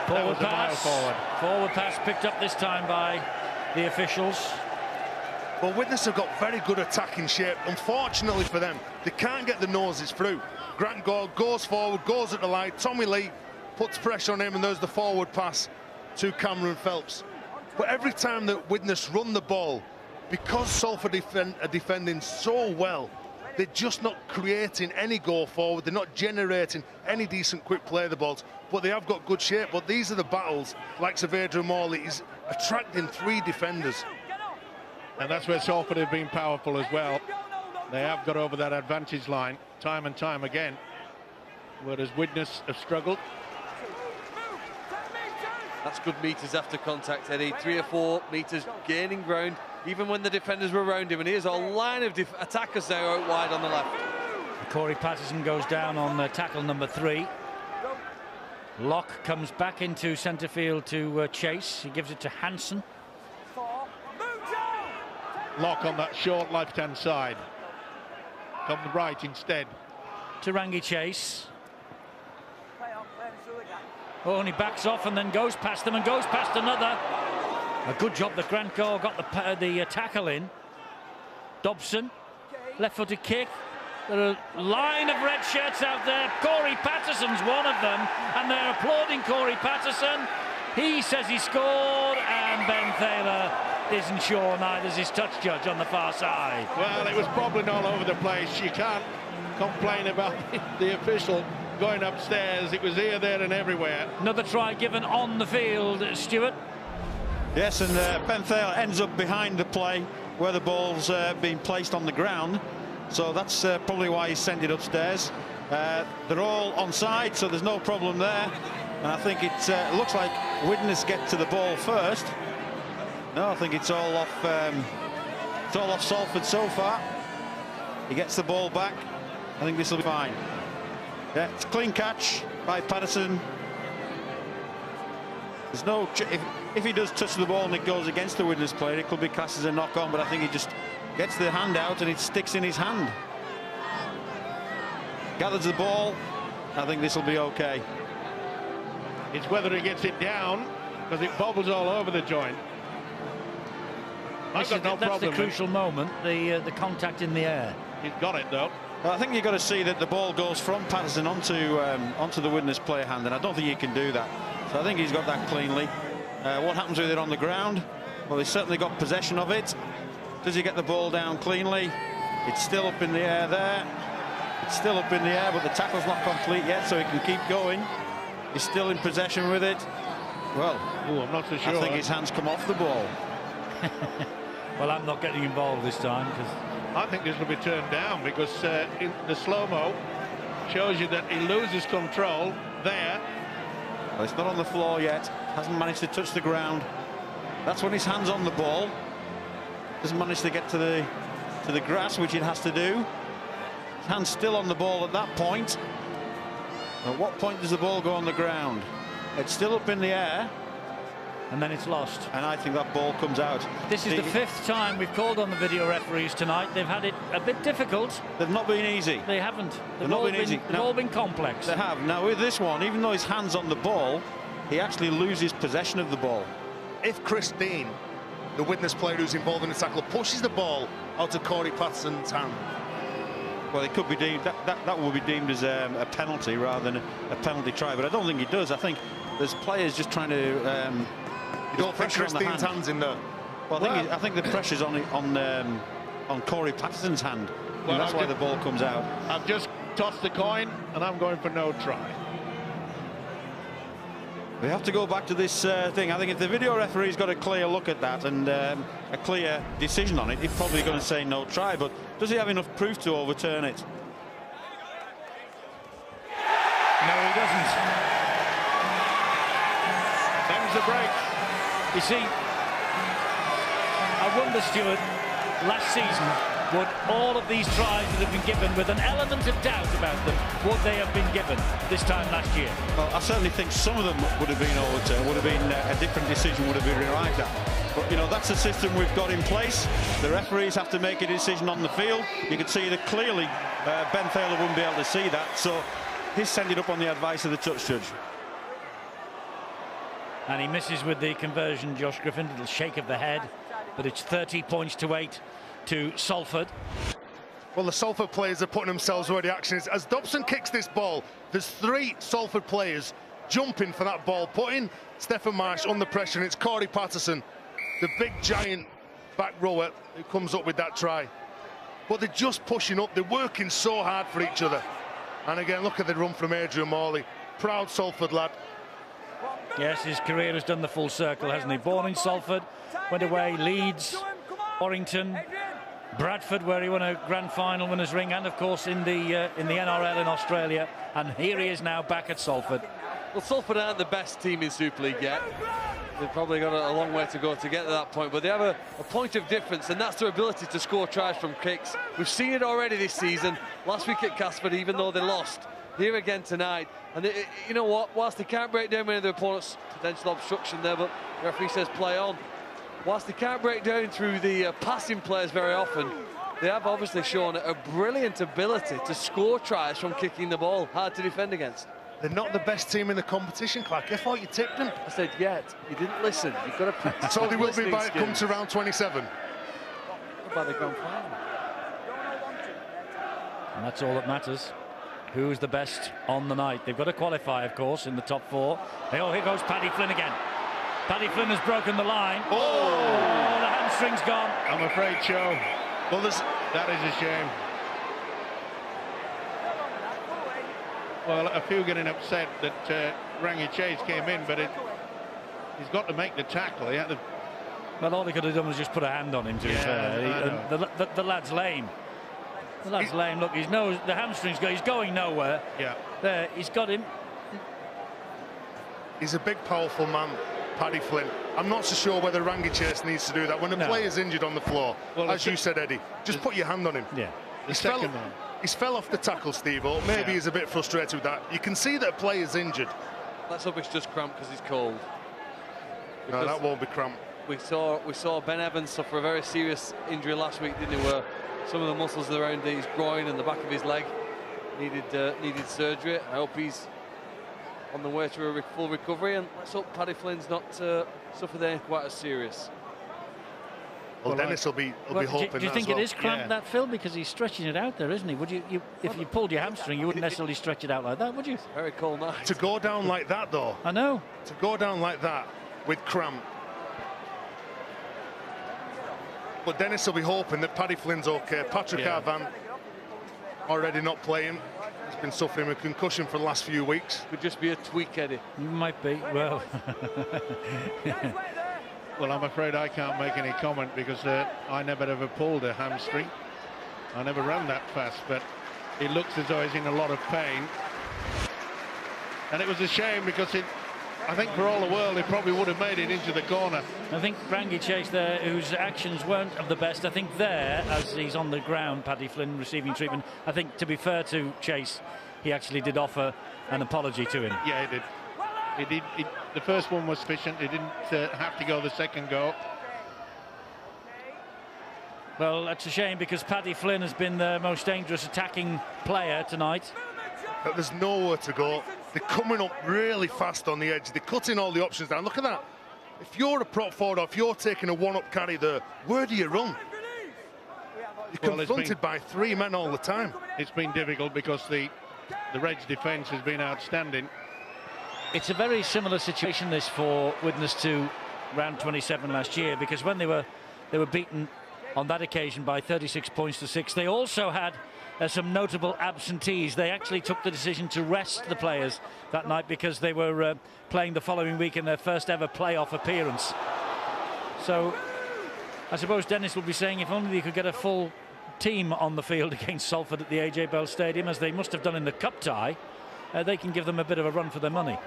Speaker 1: Forward pass. Forward pass picked up this time by the officials.
Speaker 5: Well, Widnes have got very good attacking shape. Unfortunately for them, they can't get the noses through. Grant Gore goes forward, goes at the line. Tommy Lee puts pressure on him, and there's the forward pass to Cameron Phelps. But every time that Widnes run the ball, because Salford are defending so well, they're just not creating any go forward. They're not generating any decent quick play the balls, but they have got good shape. But these are the battles, like Adrian Morley is attracting 3 defenders.
Speaker 2: And that's where Salford have been powerful as well. They have got over that advantage line time and time again, whereas Widnes have struggled.
Speaker 3: That's good metres after contact, Eddie. 3 or 4 metres gaining ground, even when the defenders were around him. And here's a line of attackers there out wide on the left.
Speaker 1: Corey Patterson goes down on tackle number 3. Locke comes back into centre field to Chase. He gives it to Hansen.
Speaker 2: Locke on that short left-hand side. Come right instead.
Speaker 1: To Rangi Chase. Oh, and he backs off and then goes past them and goes past another. A good job that Grant Gore got the tackle in. Dobson, left-footed kick. There are a line of red shirts out there. Corey Patterson's one of them, and they're applauding Corey Patterson. He says he scored, and Ben Thaler isn't sure, neither's his touch judge on the far side.
Speaker 2: Well, it was bobbling all over the place. You can't complain about the official going upstairs. It was here, there and everywhere.
Speaker 1: Another try given on the field, Stuart.
Speaker 4: Yes, and Ben Thaler ends up behind the play where the ball's being placed on the ground. So that's probably why he sent it upstairs. They're all onside, so there's no problem there. And I think it looks like Widnes get to the ball first. No, I think it's all off Salford so far. He gets the ball back. I think this will be fine. Yeah, it's a clean catch by Patterson. There's no if he does touch the ball and it goes against the Widnes player, it could be classed as a knock on, but I think he just gets the hand out and it sticks in his hand. Gathers the ball. I think this will be okay.
Speaker 2: It's whether he gets it down, because it bobbles all over the joint.
Speaker 1: That's the crucial moment, the contact in the air.
Speaker 2: He's got it though.
Speaker 4: Well, I think you've got to see that the ball goes from Patterson onto the Widnes player hand, and I don't think he can do that. So I think he's got that cleanly. What happens with it on the ground? Well, he's certainly got possession of it. Does he get the ball down cleanly? It's still up in the air there. It's still up in the air, but the tackle's not complete yet, so he can keep going. He's still in possession with it. Well,
Speaker 2: I'm not so sure.
Speaker 4: I think his hands come off the ball.
Speaker 1: Well, I'm not getting involved this time, because
Speaker 2: I think this will be turned down, because in the slow-mo shows you that he loses control there.
Speaker 4: Well, it's not on the floor yet. Hasn't managed to touch the ground. That's when his hand's on the ball. Doesn't manage to get to the grass, which it has to do. His hand's still on the ball at that point. At what point does the ball go on the ground? It's still up in the air.
Speaker 1: And then it's lost.
Speaker 4: And I think that ball comes out.
Speaker 1: This is the 5th time we've called on the video referees tonight. They've had it a bit difficult.
Speaker 4: They've not been easy.
Speaker 1: They haven't.
Speaker 4: They've not been easy.
Speaker 1: They've all been complex.
Speaker 4: They have. Now with this one, even though his hand's on the ball, he actually loses possession of the ball.
Speaker 5: If Chris Dean, the Widnes player who's involved in the tackle, pushes the ball out of Corey Patterson's hand,
Speaker 4: well, it could be deemed that will be deemed as a penalty rather than a penalty try, but I don't think it does. I think there's players just trying to.
Speaker 5: You don't think Chris Dean's hand's in there?
Speaker 4: Well, I think the pressure's on Corey Patterson's hand. Well, and that's why the ball comes out.
Speaker 2: I've just tossed the coin, and I'm going for no try.
Speaker 4: We have to go back to this thing. I think if the video referee's got a clear look at that and a clear decision on it, he's probably going to say no try, but does he have enough proof to overturn it?
Speaker 1: No, he doesn't.
Speaker 2: Them's the break.
Speaker 1: You see, I wonder, Stuart, last season, would all of these tries that have been given with an element of doubt about them, would they have been given this time last year?
Speaker 4: Well, I certainly think some of them would have been overturned, would have been a different decision, would have been arrived at. But, you know, that's the system we've got in place. The referees have to make a decision on the field. You can see that clearly Ben Thaler wouldn't be able to see that, so he's sending up on the advice of the touch judge.
Speaker 1: And he misses with the conversion, Josh Griffin. Little shake of the head, but it's 30 points to 8 to Salford.
Speaker 5: Well, the Salford players are putting themselves where the action is. As Dobson kicks this ball, there's 3 Salford players jumping for that ball, putting Stephen Marsh under pressure, and it's Corey Patterson, the big giant back rower, who comes up with that try. But they're just pushing up, they're working so hard for each other. And again, look at the run from Adrian Morley. Proud Salford lad.
Speaker 1: Yes, his career has done the full circle, hasn't he? Born in Salford, went away, Leeds, Warrington, Bradford, where he won a grand final winners' ring, and of course in the NRL in Australia. And here he is now back at Salford.
Speaker 3: Well, Salford aren't the best team in Super League yet. They've probably got a long way to go to get to that point, but they have a point of difference, and that's their ability to score tries from kicks. We've seen it already this season. Last week at Casford, even though they lost, here again tonight. And you know what? Whilst they can't break down many of their opponents, potential obstruction there, but the referee says play on. Whilst they can't break down through the passing players very often, they have obviously shown a brilliant ability to score tries from kicking the ball. Hard to defend against.
Speaker 5: They're not the best team in the competition, Clark. I thought you tipped them.
Speaker 3: I said yet. You didn't listen. You've got to practice.
Speaker 5: So they will be by it comes to round 27.
Speaker 3: By the grand final.
Speaker 1: And that's all that matters. Who's the best on the night? They've got to qualify, of course, in the top 4. Oh, here goes Paddy Flynn again. Paddy Flynn has broken the line. Oh, the hamstring's gone.
Speaker 2: I'm afraid so.
Speaker 5: Well,
Speaker 2: that is a shame. Well, a few getting upset that Rangi Chase came in, but he's got to make the tackle. He had to...
Speaker 1: Well, all he could have done was just put a hand on him, to be fair. The lad's lame. The lad's lame. Look, the hamstring's going. He's going nowhere.
Speaker 2: Yeah.
Speaker 1: There, he's got him.
Speaker 5: He's a big, powerful man, Paddy Flynn. I'm not so sure whether Rangi Chase needs to do that. When a player's injured on the floor, well, as you said, Eddie, just put your hand on him.
Speaker 1: Yeah.
Speaker 5: He's fell off the tackle, Steve-O. Maybe he's a bit frustrated with that. You can see that a player's injured.
Speaker 3: Let's hope it's just cramp because he's cold.
Speaker 5: No, that won't be cramp.
Speaker 3: We saw Ben Evans suffer a very serious injury last week, didn't he? Where some of the muscles around his groin and the back of his leg needed surgery. I hope he's on the way to a full recovery, and let's hope Paddy Flynn's not suffered anything quite as serious.
Speaker 5: Well, Dennis will be hoping.
Speaker 1: Do you think it is cramped, that, Phil? Because he's stretching it out there, isn't he? Would you if you pulled your hamstring, you wouldn't necessarily stretch it out like that, would you?
Speaker 3: Very cold night.
Speaker 5: To go down like that, though.
Speaker 1: I know.
Speaker 5: To go down like that with cramp. But Dennis will be hoping that Paddy Flynn's okay. Patrick Arvan already not playing. He's been suffering a concussion for the last few weeks.
Speaker 3: Could just be a tweak, Eddie.
Speaker 1: Might be. Well.
Speaker 2: Well, I'm afraid I can't make any comment because I never ever pulled a hamstring. I never ran that fast, but it looks as though he's in a lot of pain. And it was a shame because I think for all the world, he probably would have made it into the corner.
Speaker 1: I think Rangi Chase there, whose actions weren't of the best, I think there, as he's on the ground, Paddy Flynn receiving treatment, I think to be fair to Chase, he actually did offer an apology to him.
Speaker 2: Yeah, he did. The first one was sufficient. He didn't have to go the second go.
Speaker 1: Well, that's a shame because Paddy Flynn has been the most dangerous attacking player tonight.
Speaker 5: But there's nowhere to go. They're coming up really fast on the edge. They're cutting all the options down. Look at that. If you're a prop forward or if you're taking a one-up carry there, where do you run? You're confronted by 3 men all the time.
Speaker 2: It's been difficult because the Reds defence has been outstanding.
Speaker 1: It's a very similar situation this for Widnes to round 27 last year, because when they were beaten on that occasion by 36 points to 6. They also had some notable absentees. They actually took the decision to rest the players that night because they were playing the following week in their first ever playoff appearance. So I suppose Dennis will be saying if only they could get a full team on the field against Salford at the AJ Bell Stadium, as they must have done in the cup tie, they can give them a bit of a run for their money.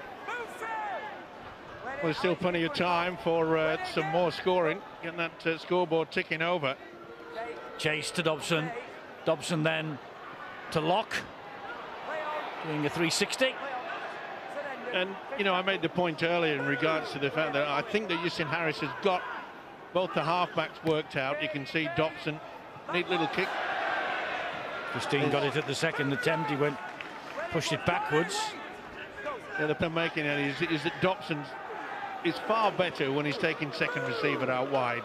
Speaker 2: Well, there's still plenty of time for some more scoring, getting that scoreboard ticking over.
Speaker 1: Chase to Dobson. Dobson then to Locke, doing a 360.
Speaker 2: And, you know, I made the point earlier in regards to the fact that I think that Justin Harris has got both the halfbacks worked out. You can see Dobson, neat little kick.
Speaker 1: Christine got it at the second attempt. He pushed it backwards.
Speaker 2: Yeah, the point I'm making is that Dobson is far better when he's taking second receiver out wide.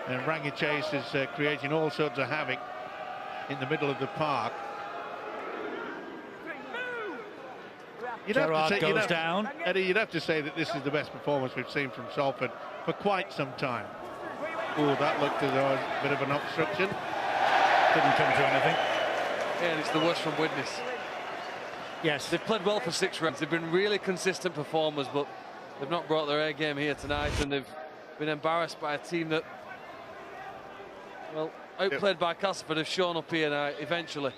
Speaker 2: And Rangi Chase is creating all sorts of havoc in the middle of the park.
Speaker 1: Gerrard goes down.
Speaker 2: Eddie, you'd have to say that this is the best performance we've seen from Salford for quite some time. Oh, that looked as though a bit of an obstruction.
Speaker 1: Didn't come to anything.
Speaker 3: Yeah, and it's the worst from Widnes.
Speaker 1: Yes.
Speaker 3: They've played well for 6 rounds. They've been really consistent performers, but they've not brought their A game here tonight, and they've been embarrassed by a team that, well, outplayed by Castleford, have shown up here now. Eventually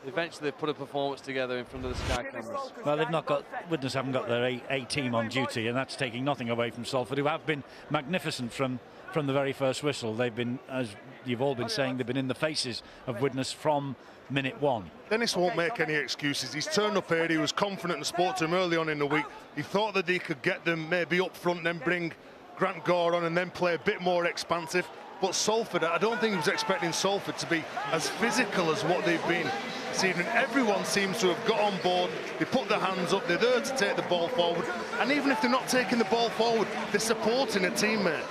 Speaker 3: they've put a performance together in front of the Sky cameras.
Speaker 1: Well, they've not got, Widnes haven't got their A team on duty, and that's taking nothing away from Salford, who have been magnificent from the very first whistle. They've been, as you've all been saying, they've been in the faces of Widnes from minute one.
Speaker 5: Dennis won't make any excuses. He's turned up here. He was confident and spoke to him early on in the week. He thought that he could get them maybe up front, then bring Grant Gore on and then play a bit more expansive. But Salford, I don't think he was expecting Salford to be as physical as what they've been this evening. Everyone seems to have got on board. They put their hands up. They're there to take the ball forward. And even if they're not taking the ball forward, they're supporting a teammate.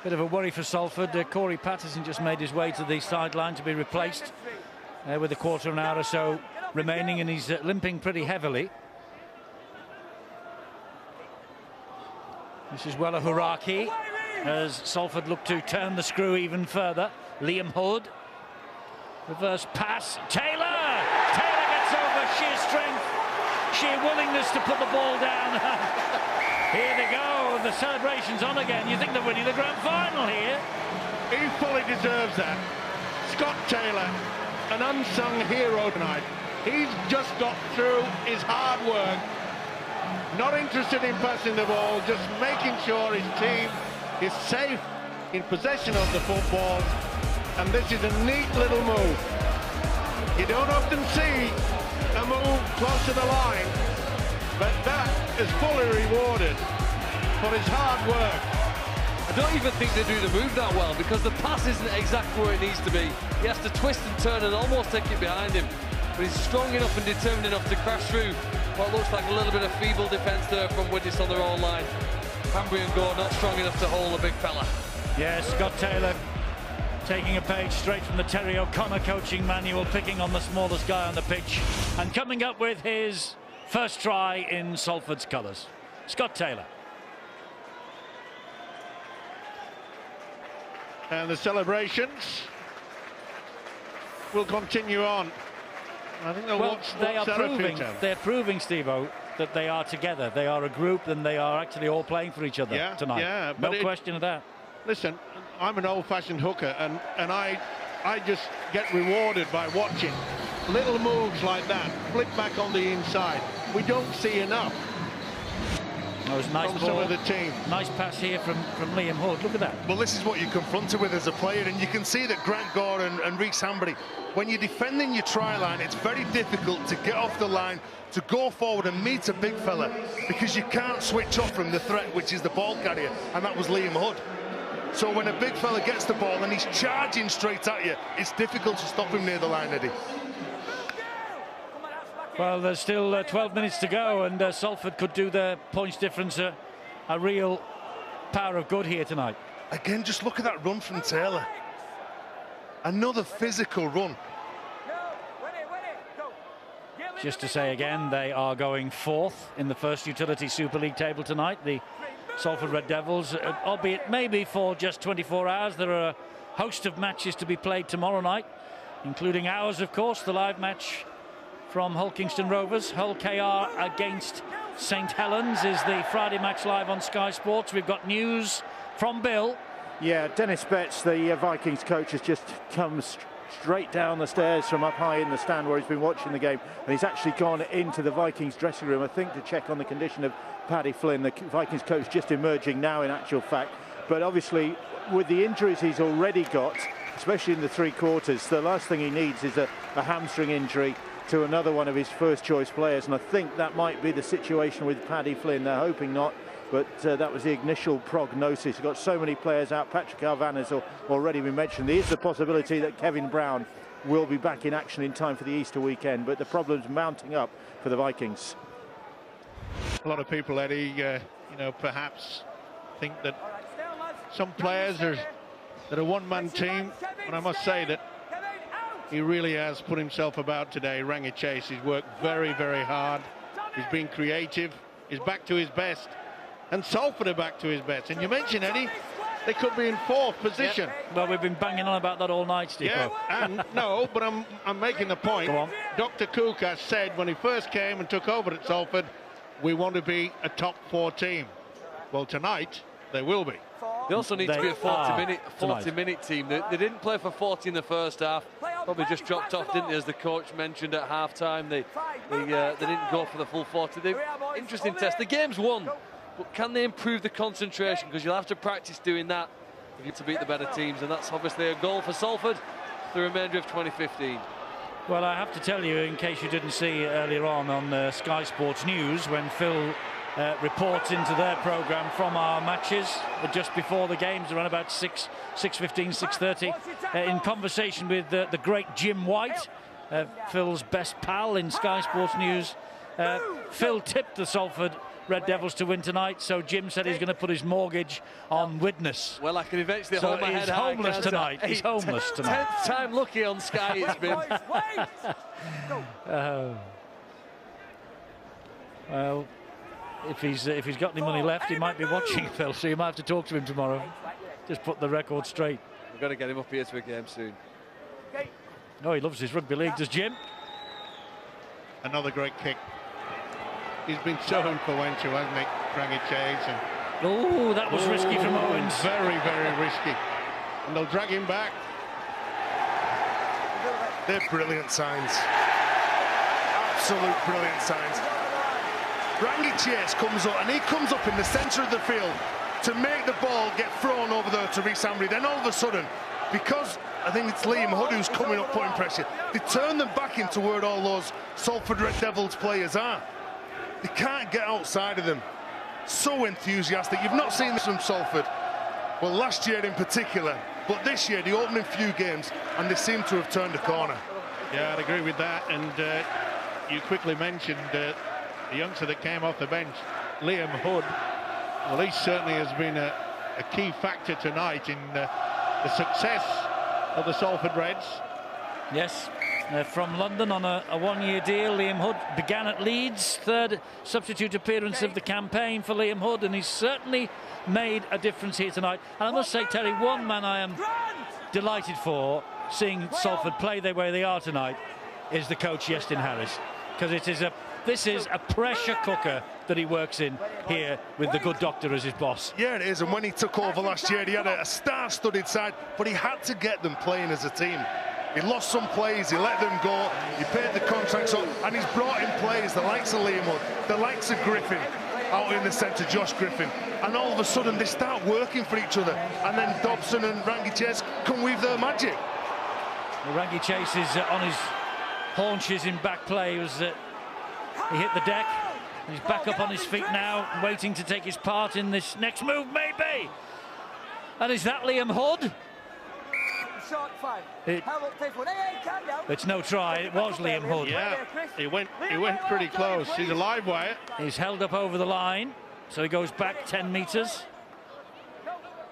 Speaker 1: Bit of a worry for Salford. Corey Patterson just made his way to the sideline to be replaced with a quarter of an hour or so remaining, and he's limping pretty heavily. This is Wella Huraki as Salford look to turn the screw even further. Liam Hood, reverse pass. Taylor gets over, sheer strength, sheer willingness to put the ball down. Here they go, the celebration's on again. You think they're winning the grand final here?
Speaker 2: He fully deserves that. Scott Taylor, an unsung hero tonight. He's just got through his hard work, not interested in passing the ball, just making sure his team is safe in possession of the football. And this is a neat little move. You don't often see a move close to the line, but that is fully rewarded for his hard work.
Speaker 3: I don't even think they do the move that well, because the pass isn't exactly where it needs to be. He has to twist and turn and almost take it behind him, but he's strong enough and determined enough to crash through what looks like a little bit of feeble defence there from Widnes on their own line. Hanbury and Gore not strong enough to hold a big fella.
Speaker 1: Yes, Scott Taylor taking a page straight from the Terry O'Connor coaching manual, picking on the smallest guy on the pitch and coming up with his first try in Salford's colours. Scott Taylor.
Speaker 2: And the celebrations will continue on. I think
Speaker 1: they're proving, Steve-O, that they are together. They are a group, and they are actually all playing for each other tonight.
Speaker 2: Yeah,
Speaker 1: no question of that.
Speaker 2: Listen, I'm an old-fashioned hooker, and I just get rewarded by watching little moves like that, flip back on the inside. We don't see enough.
Speaker 1: That was a nice
Speaker 2: from
Speaker 1: ball.
Speaker 2: Some of the team.
Speaker 1: Nice pass here from Liam Hood. Look at that.
Speaker 5: Well, this is what you're confronted with as a player, and you can see that Grant Gore and Reece Hanbury, when you're defending your try line, it's very difficult to get off the line, to go forward and meet a big fella, because you can't switch off from the threat, which is the ball carrier, and that was Liam Hood. So when a big fella gets the ball and he's charging straight at you, it's difficult to stop him near the line, Eddie.
Speaker 1: Well, there's still 12 minutes to go, and Salford could do their points difference a real power of good here tonight.
Speaker 5: Again, just look at that run from Taylor. Another physical run.
Speaker 1: Just to say again, they are going fourth in the first Utility Super League table tonight. The Salford Red Devils, albeit maybe for just 24 hours. There are a host of matches to be played tomorrow night, including ours, of course, the live match from Hull Kingston Rovers. Hull KR against St Helens is the Friday match live on Sky Sports. We've got news from Bill.
Speaker 7: Yeah, Dennis Betts, the Vikings coach, has just come straight down the stairs from up high in the stand where he's been watching the game, and he's actually gone into the Vikings dressing room, I think, to check on the condition of Paddy Flynn, the Vikings coach, just emerging now in actual fact. But obviously, with the injuries he's already got, especially in the three quarters, the last thing he needs is a hamstring injury to another one of his first choice players, and I think that might be the situation with Paddy Flynn. They're hoping not, but that was the initial prognosis. You've got so many players out. Patrick Alvan has already been mentioned. There is the possibility that Kevin Brown will be back in action in time for the Easter weekend, but the problem's mounting up for the Vikings.
Speaker 2: A lot of people, Eddie, perhaps think that some players are a one-man team, and I must say that he really has put himself about today. Rangi Chase, he's worked very, very hard. He's been creative. He's back to his best. And Salford are back to his best. And you mentioned, Eddie, they could be in fourth position.
Speaker 1: Yep. Well, we've been banging on about that all night, Steve.
Speaker 2: Yeah, and no, but I'm making the point.
Speaker 1: Go on.
Speaker 2: Dr. Kukas said when he first came and took over at Salford, we want to be a top 4 team. Well, tonight, they will be.
Speaker 3: They also need to be a 40-minute team. They didn't play for 40 in the first half. Probably just dropped off, didn't they, as the coach mentioned at half-time. They didn't go for the full 40. Interesting test. The game's won, but can they improve the concentration? Because you'll have to practice doing that if you to beat the better teams, and that's obviously a goal for Salford the remainder of 2015.
Speaker 1: Well, I have to tell you, in case you didn't see earlier on Sky Sports News, when Phil reports into their programme from our matches just before the games, around about 6:15, 6:30, in conversation with the great Jim White, Phil's best pal in Sky Sports News. Phil tipped the Salford Red Devils to win tonight, so Jim said he's going to put his mortgage on Widnes.
Speaker 3: Well, I can eventually hold my head high.
Speaker 1: He's homeless tonight. He's homeless tonight.
Speaker 3: 10th time lucky on Sky it's been.
Speaker 1: Well, if he's got any money left, he might be watching, Phil, so you might have to talk to him tomorrow. Just put the record straight.
Speaker 3: We've got to get him up here to a game soon.
Speaker 1: Oh, he loves his rugby league, does Jim?
Speaker 2: Another great kick. He's been so influential, hasn't he, Rangi Chase?
Speaker 1: Oh, that was risky from Owens.
Speaker 2: Very, very risky. And they'll drag him back.
Speaker 5: They're brilliant signs. Absolute brilliant signs. Rangi Chase comes up, and he comes up in the centre of the field to make the ball get thrown over there to Rhys Ambry. Then all of a sudden, because I think it's Liam Hood who's coming up putting pressure, they turn them back into where all those Salford Red Devils players are. They can't get outside of them. So enthusiastic. You've not seen this from Salford. Well, last year in particular, but this year, the opening few games, and they seem to have turned a corner.
Speaker 2: Yeah, I'd agree with that. And you quickly mentioned the youngster that came off the bench, Liam Hood. Well, he certainly has been a key factor tonight in the success of the Salford Reds.
Speaker 1: Yes, from London on a one-year deal. Liam Hood began at Leeds, third substitute appearance of the campaign for Liam Hood, and he's certainly made a difference here tonight. And I must say, Terry, one man I am delighted for seeing Salford play the way they are tonight is the coach, Iestyn Harris, because this is a pressure cooker that he works in here with the good doctor as his boss.
Speaker 5: Yeah, it is, and when he took over last year, he had a star-studded side, but he had to get them playing as a team. He lost some plays, he let them go, he paid the contracts up, and he's brought in players, the likes of Liam Hood, the likes of Griffin, out in the centre, Josh Griffin, and all of a sudden they start working for each other, and then Dobson and Rangi Chase can weave their magic.
Speaker 1: Well, Rangi Chase is on his haunches in back play. He hit the deck, and he's back up on his feet now, waiting to take his part in this next move, maybe. And is that Liam Hood? It's no try. It was Liam Hood.
Speaker 2: Yeah, he went pretty close. He's a live wire.
Speaker 1: He's held up over the line, so he goes back 10 metres.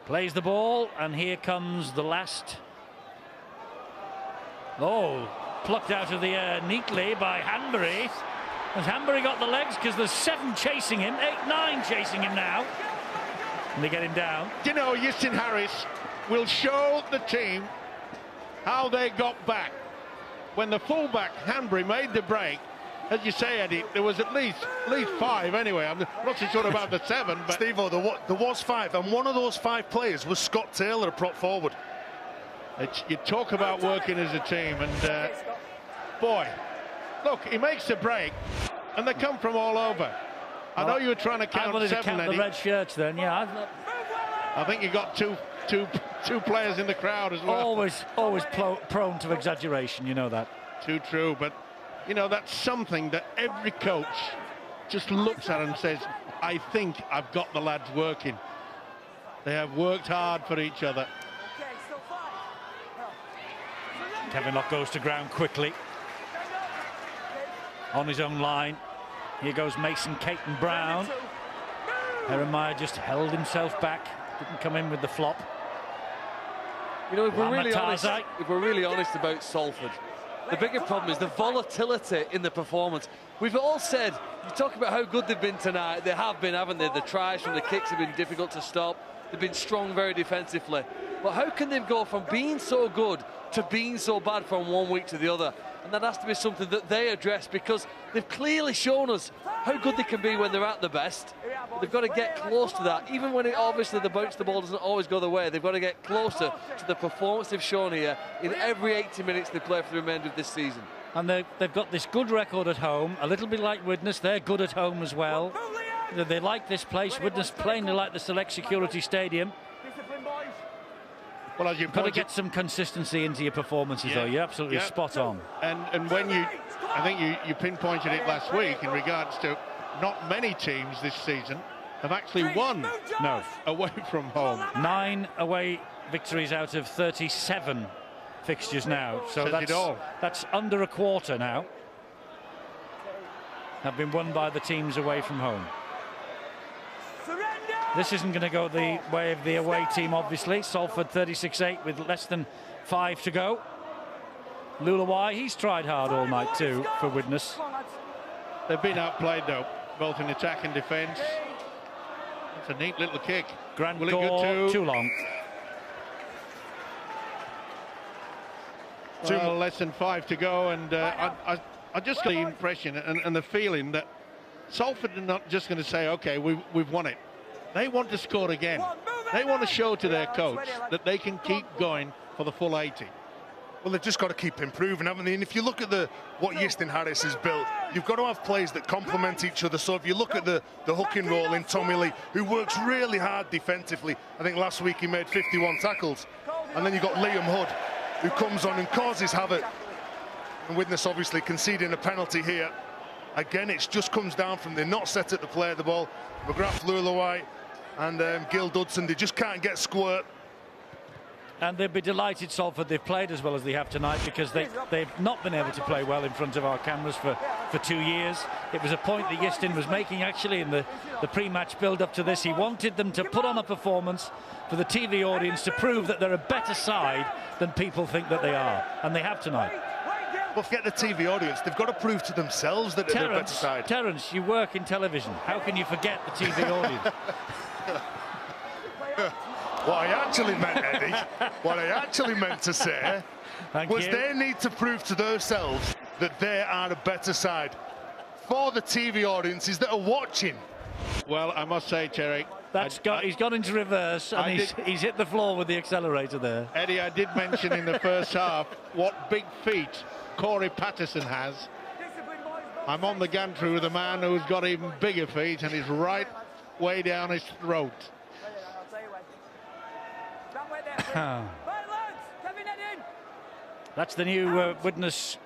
Speaker 1: Plays the ball, and here comes the last. Oh, plucked out of the air neatly by Hanbury. Has Hanbury got the legs? Because there's 7 chasing him, 8, 9 chasing him now. And they get him down.
Speaker 2: You know, Justin Harris will show the team how they got back. When the fullback, Hanbury, made the break, as you say, Eddie, there was at least 5 anyway. I'm not so sure about the 7, but...
Speaker 5: Steve-O, there was 5, and one of those 5 players was Scott Taylor, a prop forward.
Speaker 2: You talk about working as a team, and boy, look, he makes the break, and they come from all over. I know you were trying to count 7,
Speaker 1: to count
Speaker 2: Eddie.
Speaker 1: the red shirts then, yeah.
Speaker 2: I think you got two players in the crowd as well.
Speaker 1: Always prone to exaggeration, you know that.
Speaker 2: Too true, but you know, that's something that every coach just looks at and says, I think I've got the lads working. They have worked hard for each other.
Speaker 1: Kevin Locke goes to ground quickly. On his own line. Here goes Mason Caton Brown. Jeremiah just held himself back. Didn't come in with the flop.
Speaker 3: You know, if we're really honest about Salford, the bigger problem is the volatility in the performance. We've all said, you talk about how good they've been tonight. They have been, haven't they? The tries from the kicks have been difficult to stop. They've been strong very defensively. But how can they go from being so good to being so bad from one week to the other? And that has to be something that they address, because they've clearly shown us how good they can be when they're at the best. But they've got to get close to that. Even when obviously the bounce the ball doesn't always go their way, they've got to get closer to the performance they've shown here in every 80 minutes they play for the remainder of this season.
Speaker 1: And they've got this good record at home, a little bit like Widnes. They're good at home as well. They like this place. Widnes plainly like the Select Security Stadium.
Speaker 2: Well, as you've got
Speaker 1: to get some consistency into your performances, though. You're absolutely spot on.
Speaker 2: And when I think you pinpointed it last week in regards to not many teams this season have actually won away from home.
Speaker 1: 9 away victories out of 37 fixtures now. So that's under a quarter now. Have been won by the teams away from home. This isn't going to go the way of the away team, obviously. Salford 36-8 with less than 5 to go. Lulawai, he's tried hard all night too for Widnes.
Speaker 2: They've been outplayed though, both in attack and defence. It's a neat little kick.
Speaker 1: Grant
Speaker 2: Will it
Speaker 1: Gore,
Speaker 2: go
Speaker 1: too long.
Speaker 2: Well, less than 5 to go, and I just got the impression and the feeling that Salford are not just going to say, okay, we've won it. They want to score again. They want to show to their coach that they can keep going for the full 80.
Speaker 5: Well, they've just got to keep improving, haven't they? And if you look at what Justin Harris has built, you've got to have players that complement each other. So if you look at the hook and roll in Tommy Lee, who works really hard defensively. I think last week he made 51 tackles. And then you've got Liam Hood, who comes on and causes havoc. And Widnes obviously conceding a penalty here. Again, it just comes down from they're not set up to play the ball. McGrath, Lulawai and Gil Dudson, they just can't get squirt.
Speaker 1: And they'd be delighted, Salford, they've played as well as they have tonight, because they've not been able to play well in front of our cameras for 2 years. It was a point that Justin was making actually in the pre-match build-up to this. He wanted them to put on a performance for the TV audience to prove that they're a better side than people think that they are. And they have tonight.
Speaker 5: Well, forget the TV audience. They've got to prove to themselves that they're a better side.
Speaker 1: Terence, you work in television. How can you forget the TV audience?
Speaker 5: What I actually meant, Eddie, what I actually meant to say was they need to prove to themselves that they are a better side for the TV audiences that are watching.
Speaker 2: Well, I must say, Terry,
Speaker 1: he's gone into reverse and he's hit the floor with the accelerator there.
Speaker 2: Eddie, I did mention in the first half what big feet Corey Patterson has. I'm on the gantry with a man who's got even bigger feet, and he's right way down his throat.
Speaker 1: That's the new Widnes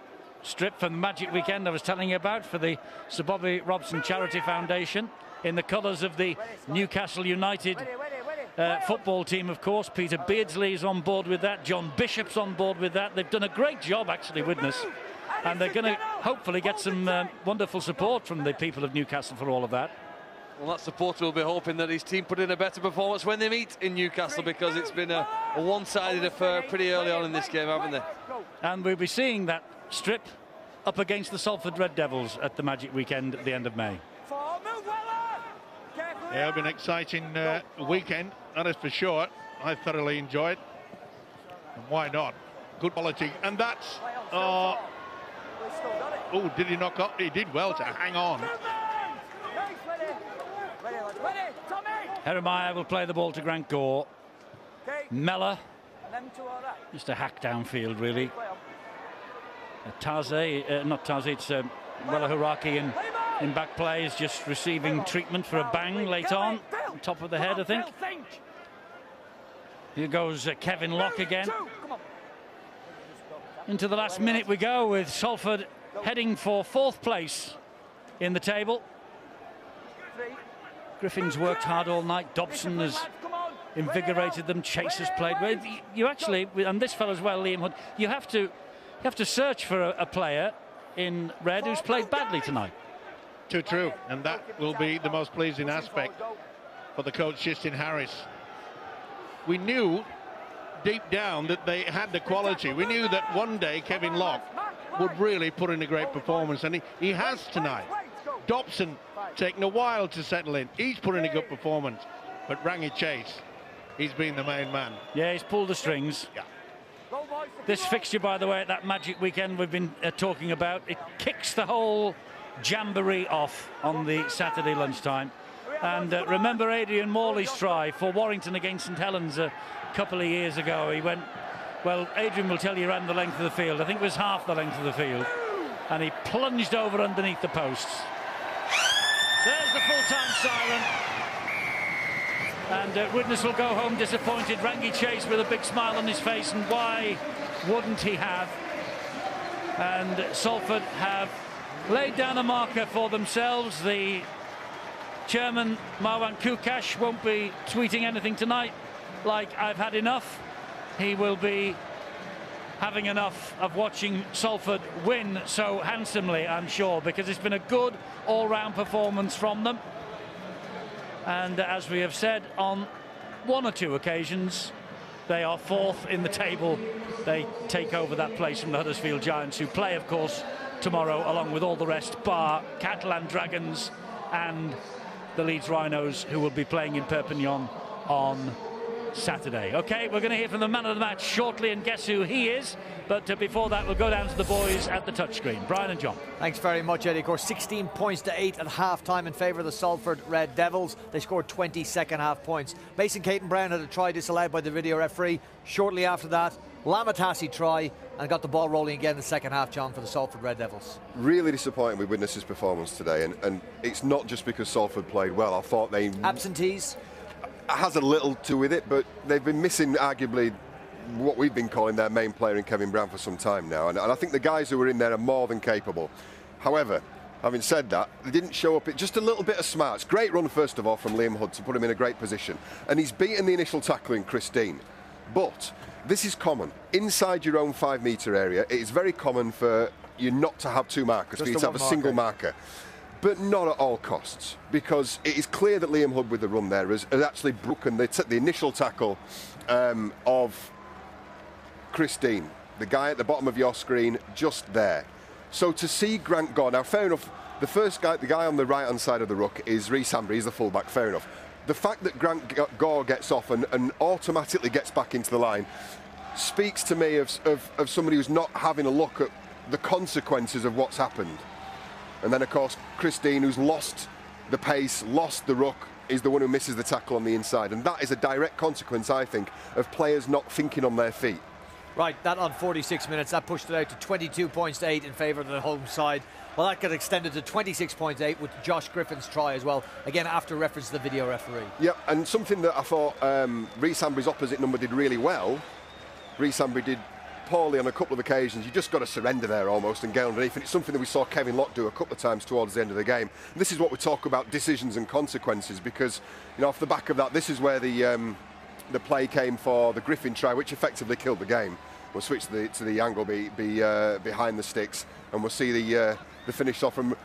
Speaker 1: strip from the Magic Weekend I was telling you about for the Sir Bobby Robson Charity Foundation, in the colours of the Newcastle United football team, of course. Peter Beardsley's on board with that. John Bishop's on board with that. They've done a great job, actually, Widnes. And they're going to hopefully get some wonderful support from the people of Newcastle for all of that.
Speaker 3: Well, that supporter will be hoping that his team put in a better performance when they meet in Newcastle, because it's been a one-sided affair pretty early on in this game, haven't they?
Speaker 1: And we'll be seeing that strip up against the Salford Red Devils at the Magic Weekend at the end of May.
Speaker 2: Yeah, it'll be an exciting weekend, that is for sure. I thoroughly enjoyed. And why not? Good quality. And that's... oh, did he knock up? He did well to hang on.
Speaker 1: Jeremiah will play the ball to Grant Gore. Mellor, just a hack downfield, really. Taze, not Taze, it's Wella Haraki in back play is just receiving treatment for a bang late on top of the head, I think. Here goes Kevin Locke again. Into the last minute we go, with Salford heading for 4th place in the table. Griffin's worked hard all night. Dobson has invigorated them. Chase has played well. You actually, and this fellow as well, Liam Hood, you have to search for a player in red who's played badly tonight.
Speaker 2: Too true, and that will be the most pleasing aspect for the coach, Justin Harris. We knew deep down that they had the quality. We knew that one day Kevin Locke would really put in a great performance, and he has tonight. Dobson taking a while to settle in. He's put in a good performance, but Rangi Chase, he's been the main man.
Speaker 1: Yeah, he's pulled the strings.
Speaker 2: Yeah.
Speaker 1: This fixture, by the way, at that magic weekend we've been talking about, it kicks the whole jamboree off on the Saturday lunchtime. And remember Adrian Morley's try for Warrington against St Helens a couple of years ago. He went, well, Adrian will tell you, ran the length of the field. I think it was half the length of the field. And he plunged over underneath the posts. There's the full-time siren. And Widnes will go home disappointed. Rangi Chase with a big smile on his face, and why wouldn't he have? And Salford have laid down a marker for themselves. The chairman, Marwan Kukash, won't be tweeting anything tonight like "I've had enough." He will be having enough of watching Salford win so handsomely, I'm sure, because it's been a good all-round performance from them. And as we have said, on 1 or 2 occasions, they are 4th in the table. They take over that place from the Huddersfield Giants, who play, of course, tomorrow, along with all the rest, bar Catalan Dragons and the Leeds Rhinos, who will be playing in Perpignan on Saturday. OK, we're going to hear from the man of the match shortly, and guess who he is. But before that, we'll go down to the boys at the touchscreen. Brian and John.
Speaker 8: Thanks very much, Eddie. Of course, 16 points to 8 at half-time in favour of the Salford Red Devils. They scored 20 second-half points. Mason Caton-Brown had a try disallowed by the video referee. Shortly after that, Lamatasi try and got the ball rolling again in the second half, John, for the Salford Red Devils.
Speaker 9: Really disappointing with Widnes' performance today, and it's not just because Salford played well. I thought they...
Speaker 8: Absentees?
Speaker 9: Has a little to with it, but they've been missing arguably what we've been calling their main player in Kevin Brown for some time now, and I think the guys who are in there are more than capable. However, having said that, they didn't show up. Just a little bit of smarts. Great run, first of all, from Liam Hood to put him in a great position, and he's beaten the initial tackler in Christine. But this is common. Inside your own 5-metre area, it is very common for you not to have 2 markers, for you to have a single marker. But not at all costs, because it is clear that Liam Hood with the run there has actually broken the initial tackle of Christine, the guy at the bottom of your screen, just there. So to see Grant Gore, now fair enough, the guy on the right-hand side of the ruck is Reece Hambury, he's the fullback, fair enough. The fact that Grant Gore gets off and automatically gets back into the line speaks to me of somebody who's not having a look at the consequences of what's happened. And then, of course, Christine, who's lost the pace, lost the ruck, is the one who misses the tackle on the inside. And that is a direct consequence, I think, of players not thinking on their feet.
Speaker 8: Right, that on 46 minutes, that pushed it out to 22 points to 8 in favour of the home side. Well, that got extended to 26 points to 8 with Josh Griffin's try as well, again after reference to the video referee.
Speaker 9: Yep, and something that I thought Reece Hambury's opposite number did really well. Reece Hambury did poorly on a couple of occasions. You just got to surrender there almost and get underneath, and it's something that we saw Kevin Locke do a couple of times towards the end of the game. And this is what we talk about, decisions and consequences, because, you know, off the back of that, this is where the play came for the Griffin try, which effectively killed the game. We'll switch to the angle behind the sticks, and we'll see the finish off from.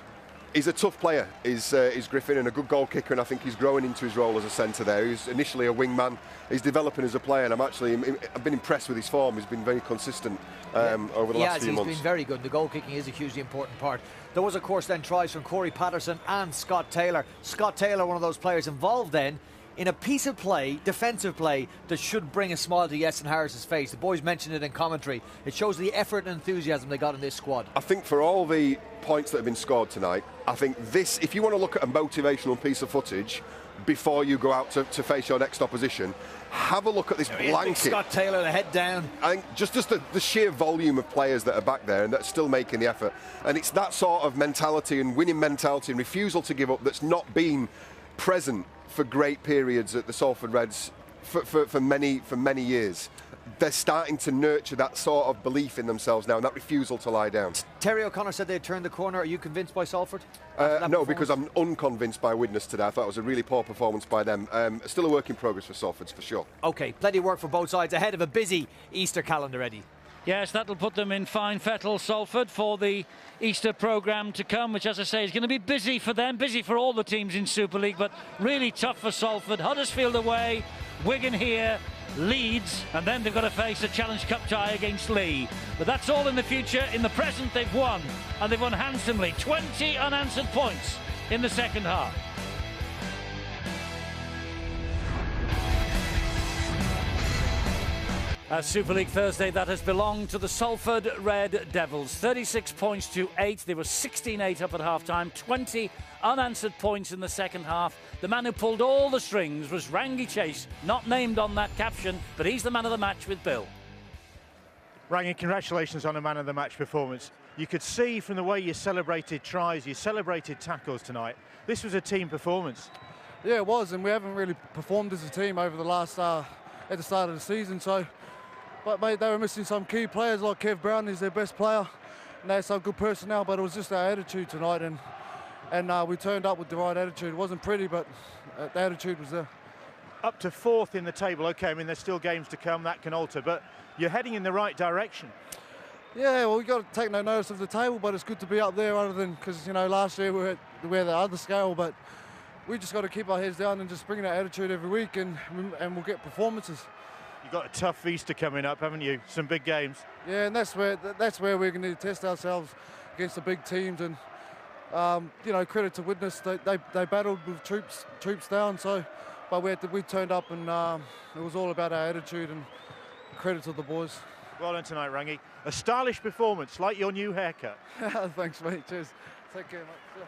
Speaker 9: He's a tough player, is Griffin, and a good goal kicker, and I think he's growing into his role as a centre there. He was initially a wingman. He's developing as a player, and I've been impressed with his form. He's been very consistent over the last few months.
Speaker 8: He's been very good. The goal kicking is a hugely important part. There was, of course, then tries from Corey Patterson and Scott Taylor. Scott Taylor, one of those players involved then in a piece of play, defensive play, that should bring a smile to Yesson Harris's face. The boys mentioned it in commentary. It shows the effort and enthusiasm they got in this squad.
Speaker 9: I think for all the points that have been scored tonight, I think this, if you want to look at a motivational piece of footage before you go out to face your next opposition, have a look at this blanket.
Speaker 8: Scott Taylor, the head down.
Speaker 9: I think just the sheer volume of players that are back there and that are still making the effort. And it's that sort of mentality and winning mentality and refusal to give up that's not been present for great periods at the Salford Reds for many years. They're starting to nurture that sort of belief in themselves now and that refusal to lie down.
Speaker 8: Terry O'Connor said they'd turned the corner. Are you convinced by Salford?
Speaker 9: No, because I'm unconvinced by Widnes today. I thought it was a really poor performance by them. Still a work in progress for Salford, for sure.
Speaker 8: OK, plenty of work for both sides ahead of a busy Easter calendar, Eddie.
Speaker 1: Yes, that'll put them in fine fettle, Salford, for the Easter programme to come, which, as I say, is going to be busy for them, busy for all the teams in Super League, but really tough for Salford. Huddersfield away, Wigan here, Leeds, and then they've got to face a Challenge Cup tie against Lee. But that's all in the future. In the present, they've won, and they've won handsomely. 20 unanswered points in the second half. Super League Thursday, that has belonged to the Salford Red Devils. 36 points to 8. They were 16-8 up at half-time. 20 unanswered points in the second half. The man who pulled all the strings was Rangi Chase, not named on that caption, but he's the man of the match with Bill.
Speaker 7: Rangi, congratulations on a man of the match performance. You could see from the way you celebrated tries, you celebrated tackles tonight. This was a team performance.
Speaker 10: Yeah, it was, and we haven't really performed as a team over the last, at the start of the season, so. But mate, they were missing some key players like Kev Brown is their best player, and they had some good personnel. But it was just our attitude tonight, and we turned up with the right attitude. It wasn't pretty, but the attitude was there.
Speaker 7: Up to 4th in the table. Okay, I mean there's still games to come. That can alter, but you're heading in the right direction.
Speaker 10: Yeah, well, we got to take no notice of the table, but it's good to be up there. Other than because last year we were the other scale, but we just got to keep our heads down and just bring that attitude every week, and we'll get performances.
Speaker 7: You've got a tough Easter coming up, haven't you? Some big games.
Speaker 10: Yeah, and that's where we're going to test ourselves against the big teams. And credit to Widnes, they battled with troops down. So, but we turned up, and it was all about our attitude. And credit to the boys.
Speaker 7: Well done tonight, Rangi. A stylish performance, like your new haircut.
Speaker 10: Thanks, mate. Cheers. Take care, mate.